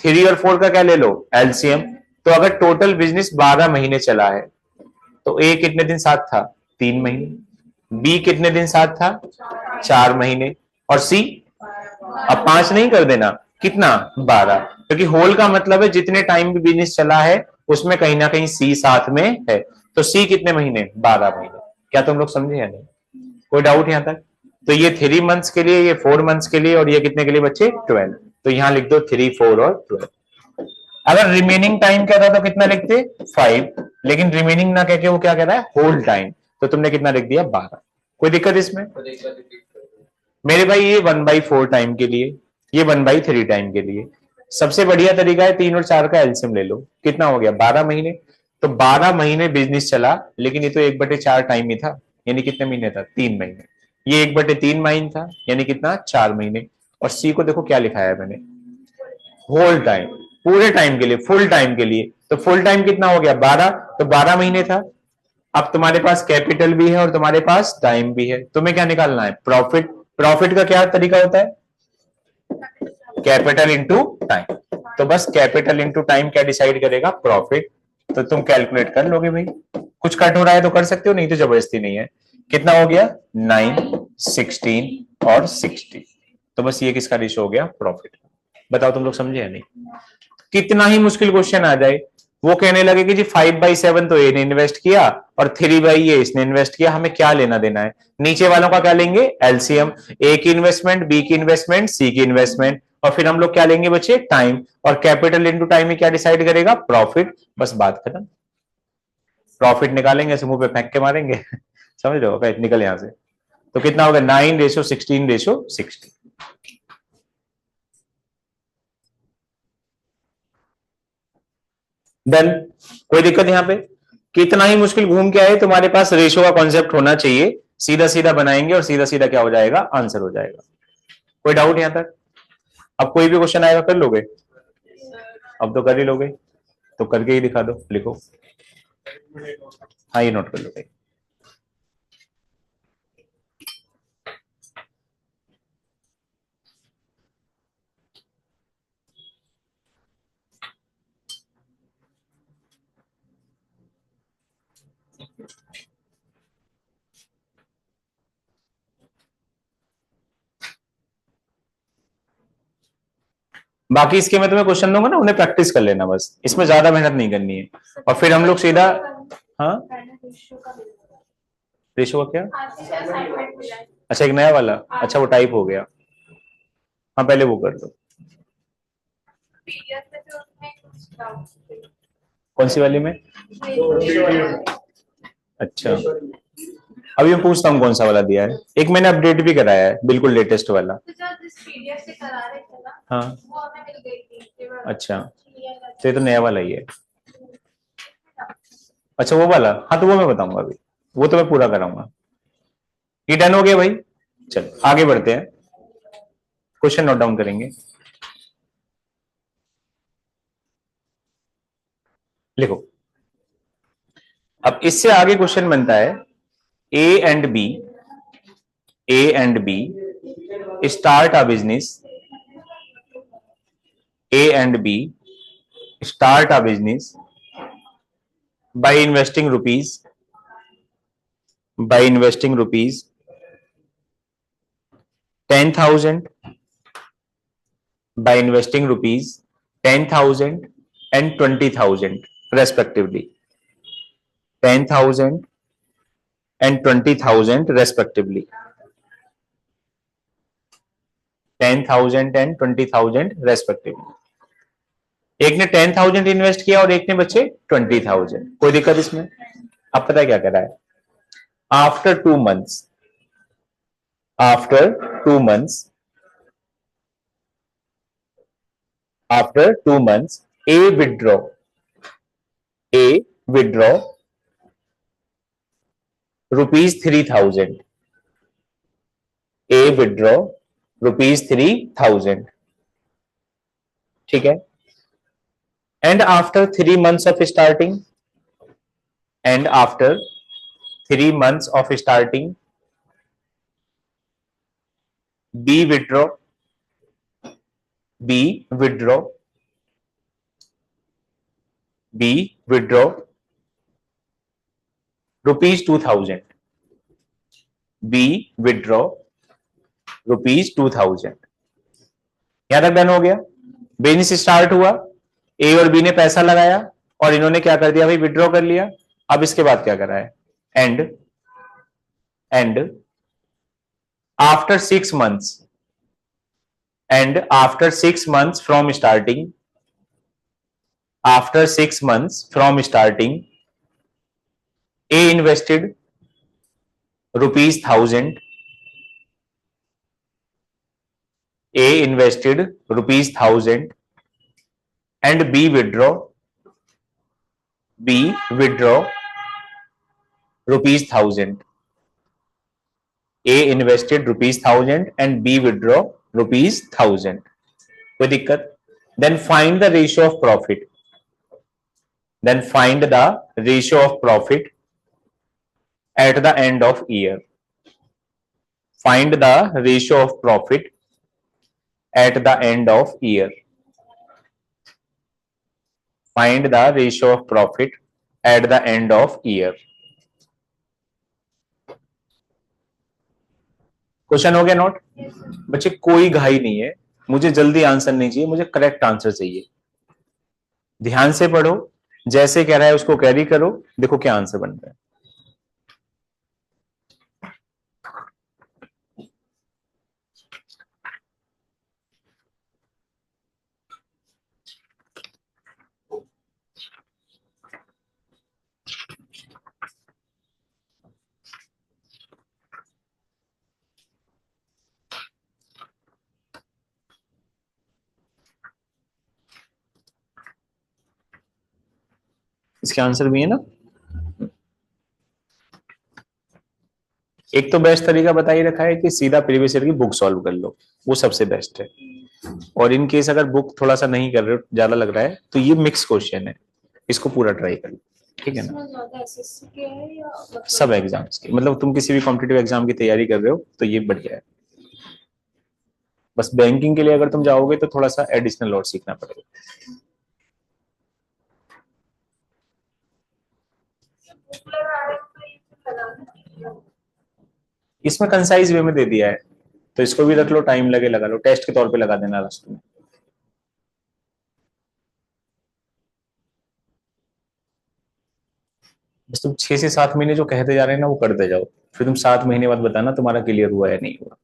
[SPEAKER 1] 3 और 4 का क्या ले लो, एलसीएम। तो अगर टोटल बिजनेस 12 महीने चला है तो ए कितने दिन साथ था, 3 महीने, बी कितने दिन साथ था, 4 महीने, और सी अब 5 नहीं कर देना, कितना, 12, क्योंकि होल का मतलब है जितने टाइम भी बिजनेस चला है उसमें कहीं ना कहीं सी साथ में है। तो सी कितने महीने, 12 महीने। क्या तुम लोग समझे या नहीं, कोई डाउट यहां तक? तो ये 3 मंथ्स के लिए, ये 4 मंथ्स के लिए, और ये कितने के लिए बच्चे, 12। तो यहां लिख दो 3, 4 और 12। अगर रिमेनिंग टाइम क्या था तो कितना लिखते, 5, लेकिन रिमेनिंग ना कह के वो क्या कह रहा है, होल टाइम, तो तुमने कितना लिख दिया, 12। कोई दिक्कत इसमें? मेरे भाई ये 1/4 टाइम के लिए, ये 1/3 टाइम के लिए। सबसे बढ़िया तरीका है 3 और 4 का एलसीएम ले लो, कितना हो गया, 12 महीने। तो 12 महीने बिजनेस चला, लेकिन ये तो 1/4 टाइम ही था, यानी कितने महीने था, 3 महीने। ये 1/3 महीने था, यानी कितना, 4 महीने। और सी को देखो क्या लिखा है मैंने, होल टाइम, पूरे टाइम के लिए, फुल टाइम के लिए। तो फुल टाइम कितना हो गया, 12, तो 12 महीने था। अब तुम्हारे पास कैपिटल भी है और तुम्हारे पास टाइम भी है, तुम्हें क्या निकालना है, प्रॉफिट। प्रॉफिट का क्या तरीका होता है, कैपिटल इंटू टाइम। तो बस कैपिटल इंटू टाइम क्या डिसाइड करेगा, प्रॉफिट। तो तुम कैलकुलेट कर लोगे भाई, कुछ कट हो रहा है तो कर सकते हो, नहीं तो जबरदस्ती नहीं है। कितना हो गया, 9, 16 और 60। तो बस ये किसका रेशो हो गया, प्रॉफिट। बताओ तुम लोग समझे या नहीं? कितना ही मुश्किल क्वेश्चन आ जाए, वो कहने लगे कि जी 5/7 तो ए ने इन्वेस्ट किया और 3 ये इसने इन्वेस्ट किया, हमें क्या लेना देना है। नीचे वालों का क्या लेंगे, एलसीएम, ए की इन्वेस्टमेंट, बी की इन्वेस्टमेंट, सी की इन्वेस्टमेंट, और फिर हम लोग क्या लेंगे बच्चे, टाइम। और कैपिटल इंटू टाइम में क्या डिसाइड करेगा, प्रॉफिट। बस बात खत्म। प्रॉफिट निकालेंगे, ऐसे मुंह पे फेंक के मारेंगे समझ रहे हो, निकल यहां से। तो कितना होगा, 9:16:60। डन। कोई दिक्कत यहां पे? कितना ही मुश्किल घूम के आए, तुम्हारे पास रेशो का कॉन्सेप्ट होना चाहिए। सीधा सीधा बनाएंगे और सीधा सीधा क्या हो जाएगा, आंसर हो जाएगा। कोई डाउट यहां तक? अब कोई भी क्वेश्चन आएगा कर लोगे, अब तो कर ही लोगे, तो करके ही दिखा दो, लिखो। हाँ ये नोट कर लो भाई। बाकी इसके मैं तुम्हें क्वेश्चन दूंगा ना, उन्हें प्रैक्टिस कर लेना बस, इसमें ज्यादा मेहनत नहीं करनी है। और फिर हम लोग सीधा, हाँ रेशो का क्या, अच्छा एक नया वाला, अच्छा वो टाइप हो गया, हाँ पहले वो कर दो। कौन सी वाली में, अच्छा अभी मैं पूछता हूँ कौन सा वाला दिया है, एक मैंने अपडेट भी कराया है, बिल्कुल लेटेस्ट वाला। हाँ अच्छा, तो ये तो नया वाला ही है। अच्छा वो वाला, हाँ तो वो मैं बताऊंगा अभी, वो तो मैं पूरा कराऊंगा। ये डन हो गया भाई, चलो आगे बढ़ते हैं, क्वेश्चन नोट डाउन करेंगे। लिखो, अब इससे आगे क्वेश्चन बनता है, A and B, A and B start a business, A and B start a business by investing rupees, by investing rupees 10,000, by investing rupees 10,000 and 20,000 respectively, 10,000 and 20,000 respectively, 10,000 and 20,000 respectively। एक ने 10,000 invest किया और एक ने बचे 20,000। कोई दिक्कत इसमें? अब पता है क्या कर रहा है, after 2 months, after 2 months, after 2 months, A withdraw, A withdraw rupees 3,000, A withdraw rupees 3,000, ठीक है। And after 3 months of starting, and after 3 months of starting, B withdraw B withdraw, ₹2000, B withdraw ₹2000। यहां तक डन हो गया। Business start हुआ, ए और B ने पैसा लगाया और इन्होंने क्या कर दिया भाई, विड्रॉ कर लिया। अब इसके बाद क्या करा है, and after 6 months, and after 6 months from starting, A invested ₹1000, and B withdraw ₹1000। A invested ₹1000 and B withdraw ₹1000। कोई दिक्कत? Then find the ratio of profit, at the end of year। Find the ratio of profit at the end of year। Find the ratio of profit at the end of year। Question हो गया note? बच्चे कोई घाई नहीं है, मुझे जल्दी answer नहीं चाहिए, मुझे करेक्ट आंसर चाहिए। ध्यान से पढ़ो, जैसे कह रहा है उसको कैरी करो, देखो क्या आंसर बन रहा है। इसके आंसर भी है ना। एक तो बेस्ट तरीका बता ही रखा है कि सीधा प्रीवियस ईयर की बुक सॉल्व कर लो, वो सबसे बेस्ट है। और इन केस अगर बुक थोड़ा सा नहीं कर रहे हो, ज्यादा लग रहा है, तो ये मिक्स क्वेश्चन है, इसको पूरा ट्राई कर लो, ठीक है ना। सब एग्जाम्स की, मतलब तुम किसी भी कॉम्पिटिटिव एग्जाम की तैयारी कर रहे हो तो ये बढ़िया है। बस बैंकिंग के लिए अगर तुम जाओगे तो थोड़ा सा एडिशनल और सीखना पड़ेगा। इसमें कंसाइज वे में दे दिया है, तो इसको भी रख लो, टाइम लगे लगा लो, टेस्ट के तौर पे लगा देना लास्ट में। बस तुम 6 से 7 महीने जो कहते जा रहे हैं ना, वो करते जाओ, फिर तुम 7 महीने बाद बताना तुम्हारा क्लियर हुआ या नहीं हुआ।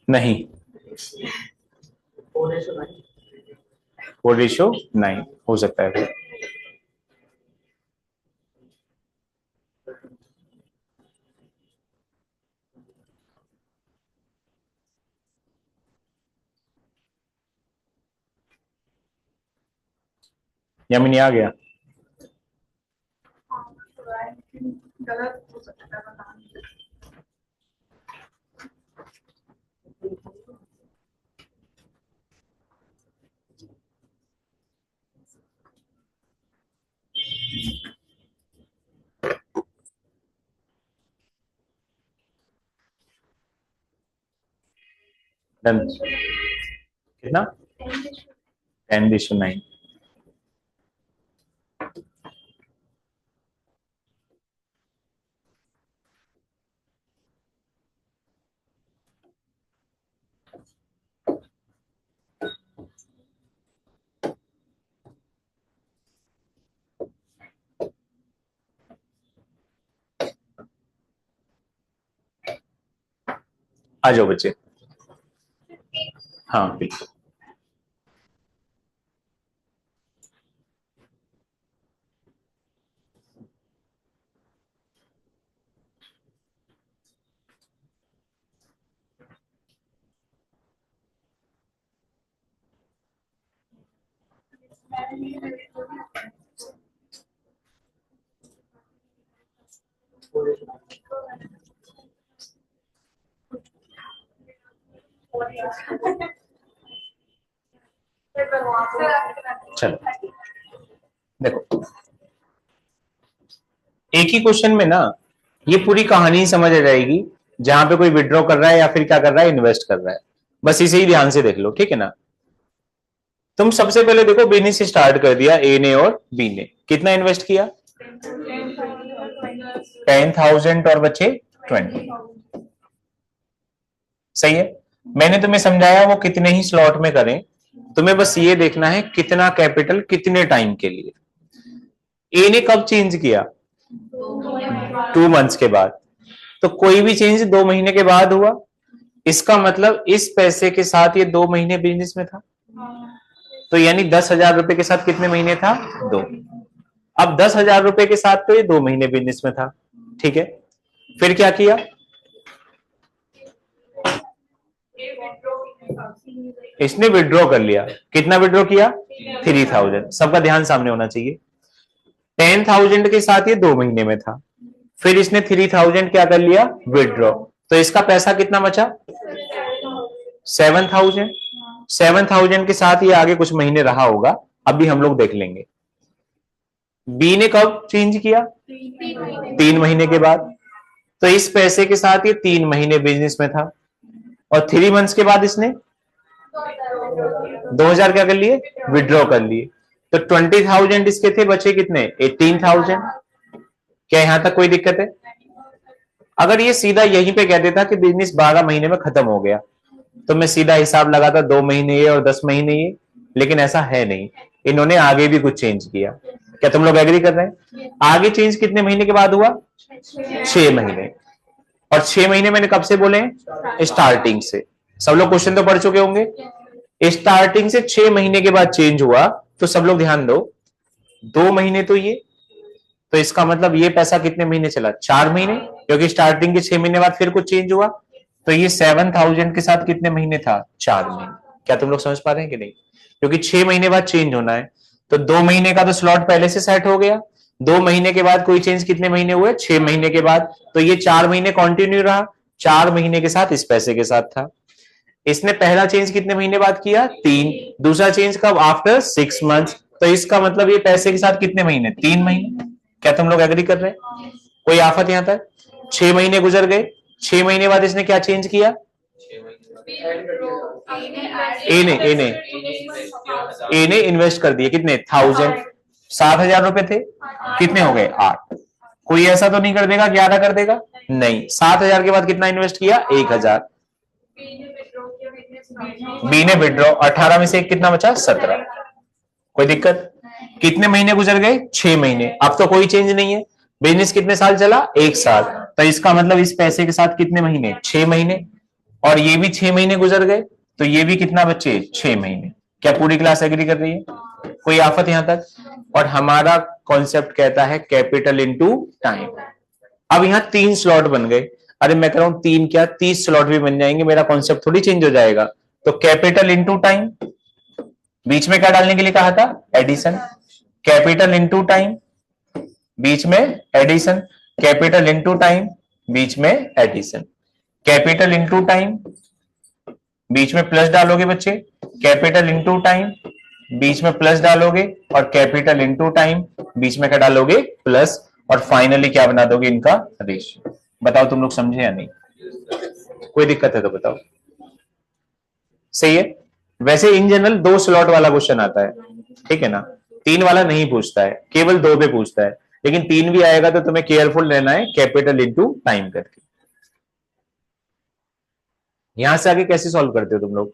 [SPEAKER 1] नहीं, 4:9 हो सकता है। यामिनी आ गया।
[SPEAKER 2] गलत हो सकता है, पता नहीं।
[SPEAKER 1] डन। कितना? 10:9। आ जाओ बच्चे। हाँ बिल्कुल। चलो देखो, एक ही क्वेश्चन में ना ये पूरी कहानी समझ आ जाएगी, जहां पे कोई विड्रॉ कर रहा है या फिर क्या कर रहा है, इन्वेस्ट कर रहा है। बस इसे ही ध्यान से देख लो, ठीक है ना। तुम सबसे पहले देखो, बिजनेस स्टार्ट कर दिया ए ने और बी ने, कितना इन्वेस्ट किया? 10,000 और बचे 20। सही है। मैंने तुम्हें समझाया वो कितने ही स्लॉट में करें, तुम्हें बस ये देखना है कितना कैपिटल कितने टाइम के लिए। ए ने कब चेंज किया? 2 मंथ्स के बाद। तो कोई भी चेंज 2 महीने के बाद हुआ, इसका मतलब इस पैसे के साथ ये 2 महीने बिजनेस में था। तो यानी 10,000 रुपए के साथ कितने महीने था? 2। अब 10,000 रुपए के साथ तो ये 2 महीने बिजनेस में था, ठीक है। फिर क्या किया? इसने विड्रॉ कर लिया। कितना विड्रॉ किया? 3,000। सबका ध्यान सामने होना चाहिए। 10,000 के साथ ये 2 महीने में था, फिर इसने 3,000 क्या कर लिया? विड्रॉ। तो इसका पैसा कितना बचा? 7,000। 7,000 के साथ ये आगे कुछ महीने रहा होगा, अभी हम लोग देख लेंगे। बी ने कब चेंज किया? 3 महीने के बाद। तो इस पैसे के साथ ये 3 महीने बिजनेस में था, और 3 मंथ्स के बाद इसने 2,000 क्या कर लिए? विड्रॉ कर लिए। तो 20,000 इसके थे, बचे कितने? 18,000। क्या यहां तक कोई दिक्कत है? अगर ये सीधा यहीं पे कह देता कि बिजनेस 12 महीने में खत्म हो गया, तो मैं सीधा हिसाब लगाता 2 महीने ये और 10 महीने ये, लेकिन ऐसा है नहीं। इन्होंने आगे भी कुछ चेंज किया। क्या तुम लोग एग्री कर रहे हैं? आगे चेंज कितने महीने के बाद हुआ? 6 महीने। और 6 महीने मैंने कब से बोले? स्टार्टिंग से। सब लोग क्वेश्चन तो पढ़ चुके होंगे। स्टार्टिंग से 6 महीने के बाद चेंज हुआ, तो सब लोग ध्यान दो, 2 महीने तो ये, तो इसका मतलब ये पैसा कितने महीने चला? 4 महीने, क्योंकि स्टार्टिंग के 6 महीने बाद फिर कुछ चेंज हुआ। तो ये 7,000 के साथ कितने महीने था? 4 महीने। क्या तुम लोग समझ पा रहे हैं कि नहीं? क्योंकि 6 महीने बाद चेंज होना है, तो 2 महीने का तो स्लॉट पहले से सेट हो गया। 2 महीने के बाद कोई चेंज कितने महीने हुए? 6 महीने के बाद। तो ये 4 महीने कंटिन्यू रहा। 4 महीने के साथ इस पैसे के साथ था। इसने पहला चेंज कितने महीने बाद किया? 3। दूसरा चेंज कब? After 6 months. तो इसका मतलब ये पैसे के साथ कितने महीने? 3 महीने। क्या तुम लोग एग्री कर रहे हैं? कोई आफत यहां तक? 6 महीने गुजर गए। 6 महीने बाद इसने क्या चेंज किया? ए ने इन्वेस्ट कर दिए कितने? 1000। 7,000 रुपए थे, कितने हो गए? 8। कोई ऐसा तो नहीं कर देगा 11 कर देगा? नहीं। 7,000 के बाद कितना इन्वेस्ट किया? 1,000। बी ने विड्रॉ। 18 में से एक कितना बचा? 17। कोई दिक्कत? कितने महीने गुजर गए? 6 महीने। अब तो कोई चेंज नहीं है। बिजनेस कितने साल चला? 1 साल। तो इसका मतलब इस पैसे के साथ कितने महीने? 6 महीने। और ये भी 6 महीने गुजर गए, तो ये भी कितना बचे? 6 महीने। क्या पूरी क्लास एग्री कर रही है? कोई आफत यहां तक? और हमारा कॉन्सेप्ट कहता है कैपिटल इनटू टाइम। अब यहां 3 स्लॉट बन गए। अरे मैं कह रहा हूं 3 क्या 30 स्लॉट भी बन जाएंगे, मेरा कॉन्सेप्ट थोड़ी चेंज हो जाएगा। तो कैपिटल इनटू टाइम, बीच में क्या डालने के लिए कहा था? एडिशन। कैपिटल इनटू टाइम, बीच में एडिशन। कैपिटल इनटू टाइम, बीच में एडिशन। कैपिटल इनटू टाइम, बीच में प्लस डालोगे बच्चे। कैपिटल इनटू टाइम, बीच में प्लस डालोगे, और कैपिटल इनटू टाइम, बीच में क्या डालोगे? प्लस। और फाइनली क्या बना दोगे? इनका रेशियो। बताओ तुम लोग समझे या नहीं? कोई दिक्कत है तो बताओ। सही है। वैसे इन जनरल 2 स्लॉट वाला क्वेश्चन आता है, ठीक है ना। 3 वाला नहीं पूछता है, केवल 2 पे पूछता है। लेकिन 3 भी आएगा तो तुम्हें केयरफुल रहना है, कैपिटल इनटू टाइम करके। यहां से आगे कैसे सॉल्व करते हो तुम लोग?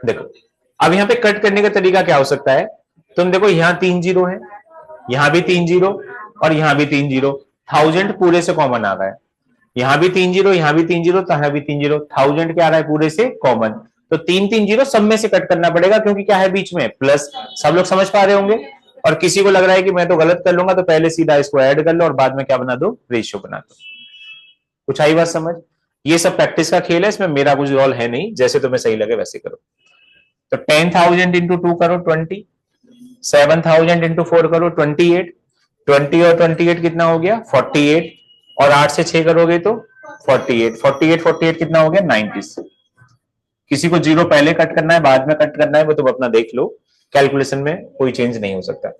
[SPEAKER 1] देखो, अब यहां पे कट करने का तरीका क्या हो सकता है? तुम देखो, यहां 3 जीरो है, यहां भी 3 जीरो, और यहां भी 3 जीरो। 1000 पूरे से कॉमन आ रहा है। यहां भी 3 जीरो, यहां भी 3 जीरो, तो यहां भी 3 जीरो, 1000 क्या आ रहा है पूरे से कॉमन, तो 3 जीरो सब में से कट करना पड़ेगा क्योंकि क्या है बीच में प्लस। सब लोग समझ पा रहे होंगे। और किसी को लग रहा है कि मैं तो गलत कर लूंगा, तो पहले सीधा इसको ऐड कर लो और बाद में क्या बना दो, रेशियो बना दो। कुछ आई बात समझ। ये सब प्रैक्टिस का खेल है, इसमें मेरा कुछ रोल है नहीं, जैसे तुम्हें सही लगे वैसे करो। तो 10,000 इंटू 2 करो 20, 7,000 इंटू 4 करो 28, 20 और 28 कितना हो गया 48, और 8 से 6 करोगे तो 48, 48 48 कितना हो गया 90। किसी को जीरो पहले कट करना है बाद में कट करना है वो तुम अपना देख लो, कैलकुलेशन में कोई चेंज नहीं हो सकता।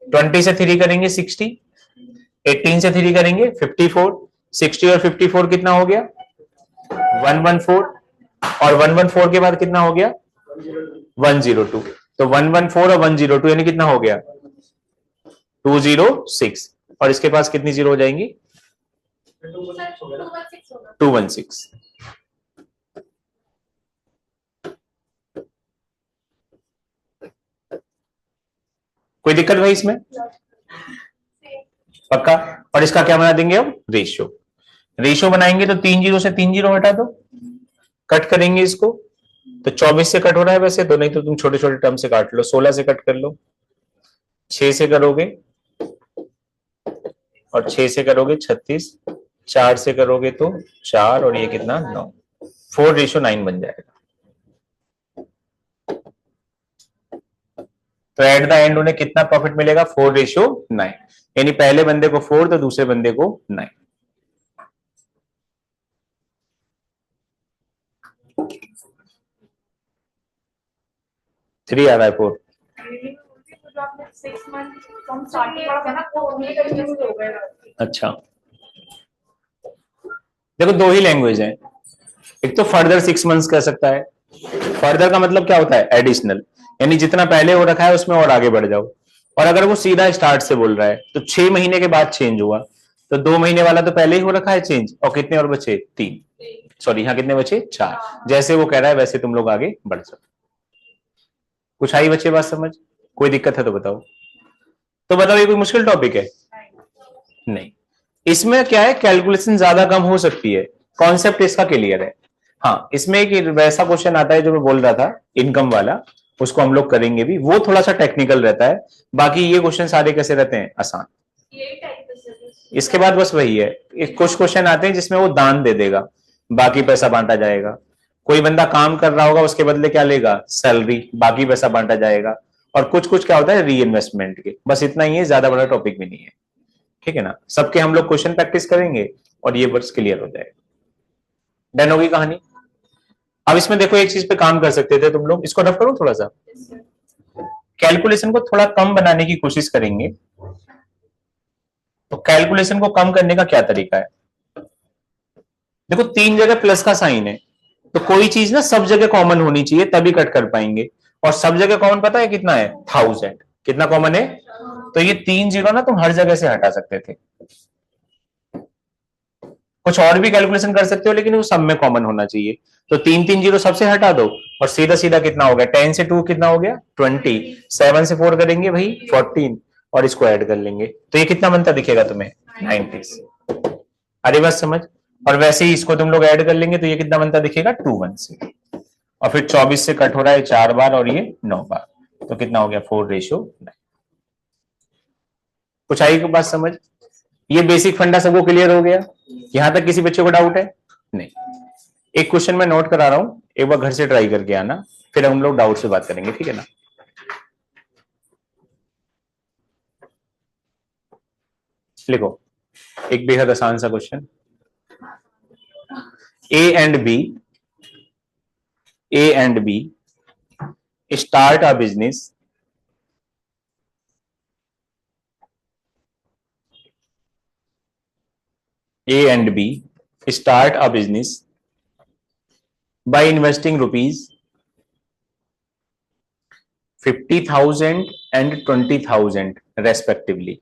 [SPEAKER 1] 20 से 3 करेंगे 60, 18 से 3 करेंगे 54, 60 और 54 कितना हो गया 114, और 114 के बाद कितना हो गया 102, तो 114 और 102 यानी कितना हो गया 206, और इसके पास कितनी जीरो हो जाएंगी 216। कोई दिक्कत भाई इसमें, पक्का। और इसका क्या बना देंगे अब रेशियो, रेशियो बनाएंगे तो 3 जीरो से 3 जीरो हटा दो, कट करेंगे इसको, तो 24 से कट हो रहा है वैसे तो, नहीं तो तुम छोटे छोटे टर्म से काट लो, 16 से कट कर लो, 6 से करोगे और 6 से करोगे 36, 4 से करोगे तो 4 और ये कितना 9, 4:9 बन जाएगा। तो एट द एंड उन्हें कितना प्रॉफिट मिलेगा 4:9, यानी पहले बंदे को 4 तो दूसरे बंदे को 9। थ्री आ रहा है 4। अच्छा देखो दो ही लैंग्वेज है, एक तो फर्दर 6 मंथ्स कह सकता है, फर्दर का मतलब क्या होता है एडिशनल, यानी जितना पहले हो रखा है उसमें और आगे बढ़ जाओ। और अगर वो सीधा स्टार्ट से बोल रहा है तो 6 महीने के बाद चेंज हुआ, तो 2 महीने वाला तो पहले ही हो रखा है चेंज, और कितने और बचे 3, सॉरी यहाँ कितने बचे 4, जैसे वो कह रहा है वैसे तुम लोग आगे बढ़ जाओ। कुछ आई बच्चे बात समझ, कोई दिक्कत है तो बताओ। तो बताओ ये कोई मुश्किल टॉपिक है नहीं, इसमें क्या है कैलकुलेशन ज्यादा कम हो सकती है, कॉन्सेप्ट इसका क्लियर है। हाँ इसमें एक वैसा क्वेश्चन आता है जो मैं बोल रहा था इनकम वाला, उसको हम लोग करेंगे भी, वो थोड़ा सा टेक्निकल रहता है, बाकी ये क्वेश्चन सारे कैसे रहते हैं आसान। इसके बाद बस वही है, कुछ क्वेश्चन आते हैं जिसमें वो दान दे देगा, बाकी पैसा बांटा जाएगा। कोई बंदा काम कर रहा होगा उसके बदले क्या लेगा सैलरी, बाकी पैसा बांटा जाएगा। और कुछ कुछ क्या होता है री इन्वेस्टमेंट के, बस इतना ही है, ज्यादा बड़ा टॉपिक भी नहीं है, ठीक है ना। सबके हम लोग क्वेश्चन प्रैक्टिस करेंगे और ये वर्ड्स क्लियर हो जाएगा। डन होगी कहानी। अब इसमें देखो एक चीज पे काम कर सकते थे तुम लोग, इसको रफ करो थोड़ा सा, कैलकुलेशन को थोड़ा कम बनाने की कोशिश करेंगे। तो कैलकुलेशन को कम करने का क्या तरीका है, देखो 3 जगह प्लस का साइन है, तो कोई चीज ना सब जगह कॉमन होनी चाहिए तभी कट कर पाएंगे, और सब जगह कॉमन पता है कितना है 1000, कितना कॉमन है, तो ये 3 जीरो ना तुम हर जगह से हटा सकते थे। कुछ और भी कैलकुलेशन कर सकते हो लेकिन वो सब में कॉमन होना चाहिए, तो 3 जीरो सबसे हटा दो, और सीधा सीधा कितना हो गया 10 से 2 कितना हो गया 20, 7 से 4 करेंगे भाई 14, और इसको ऐड कर लेंगे तो ये कितना बनता दिखेगा तुम्हें 90। अरे बस समझ। और वैसे ही इसको तुम लोग ऐड कर लेंगे तो ये कितना बनता दिखेगा 21, और फिर 24 से कट हो रहा है 4 बार और ये 9 बार, तो कितना हो गया 4:9। कुछ आई बात समझ, ये बेसिक फंडा सबको क्लियर हो गया, यहां तक किसी बच्चे को डाउट है नहीं। एक क्वेश्चन मैं नोट करा रहा हूं, एक बार घर से ट्राई करके आना, फिर हम लोग डाउट से बात करेंगे, ठीक है ना। लिखो एक बेहद आसान सा question, A and B start a business A and B start a business by investing rupees 50,000 and 20,000 respectively।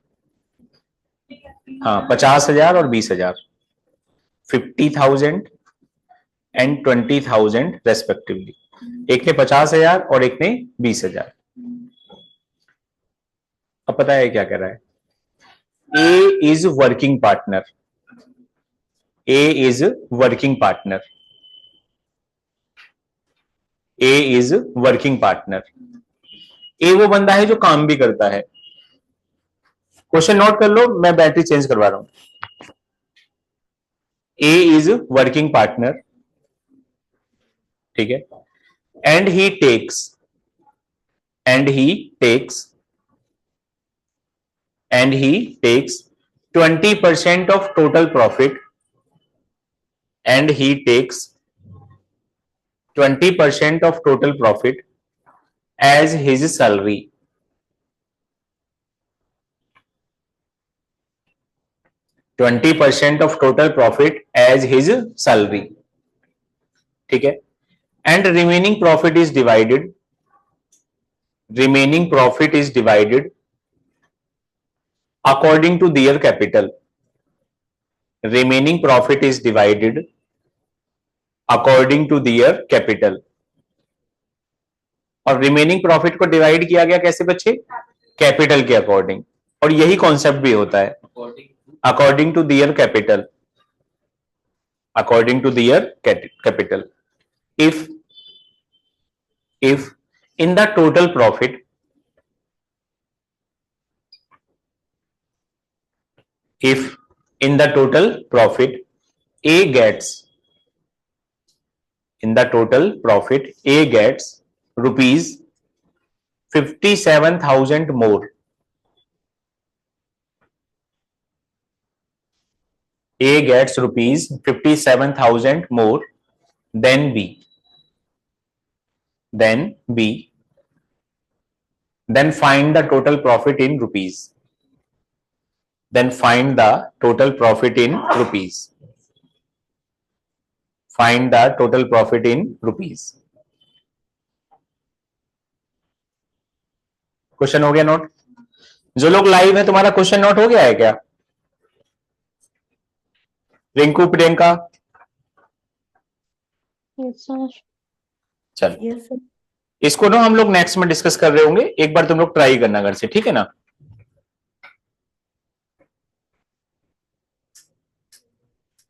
[SPEAKER 1] हाँ 50,000 और 20,000, 50,000 एंड 20,000 रेस्पेक्टिवली। एक ने 50,000 और एक ने 20,000। अब पता है क्या कह रहा है, A is working partner, A is working partner. A is working partner. A वो बंदा है जो काम भी करता है. क्वेश्चन नोट कर लो, मैं बैटरी चेंज करवा रहा हूं. ए इज वर्किंग पार्टनर, ठीक है. And he takes 20% of total profit, and he takes 20% of total profit as his salary. %20 of total profit as his salary, ठीक है. And remaining profit is divided according to their capital. Remaining profit is divided according to their capital. और remaining profit को divide किया गया कैसे बच्चे? Capital के according. और यही कॉन्सेप्ट भी होता है, according to their capital. According to their capital. If in the total profit, if in the total profit A gets rupees 57,000 more, A gets rupees 57,000 more than B, then find the total profit in rupees. Find the total profit in rupees. Question हो गया note? जो लोग live है, तुम्हारा question note हो गया है क्या? रिंकू, प्रियंका?
[SPEAKER 4] Yes sir.
[SPEAKER 1] चलो,
[SPEAKER 4] यस सर.
[SPEAKER 1] इसको ना हम लोग नेक्स्ट में डिस्कस कर रहे होंगे. एक बार तुम लोग ट्राई करना घर से, ठीक है ना?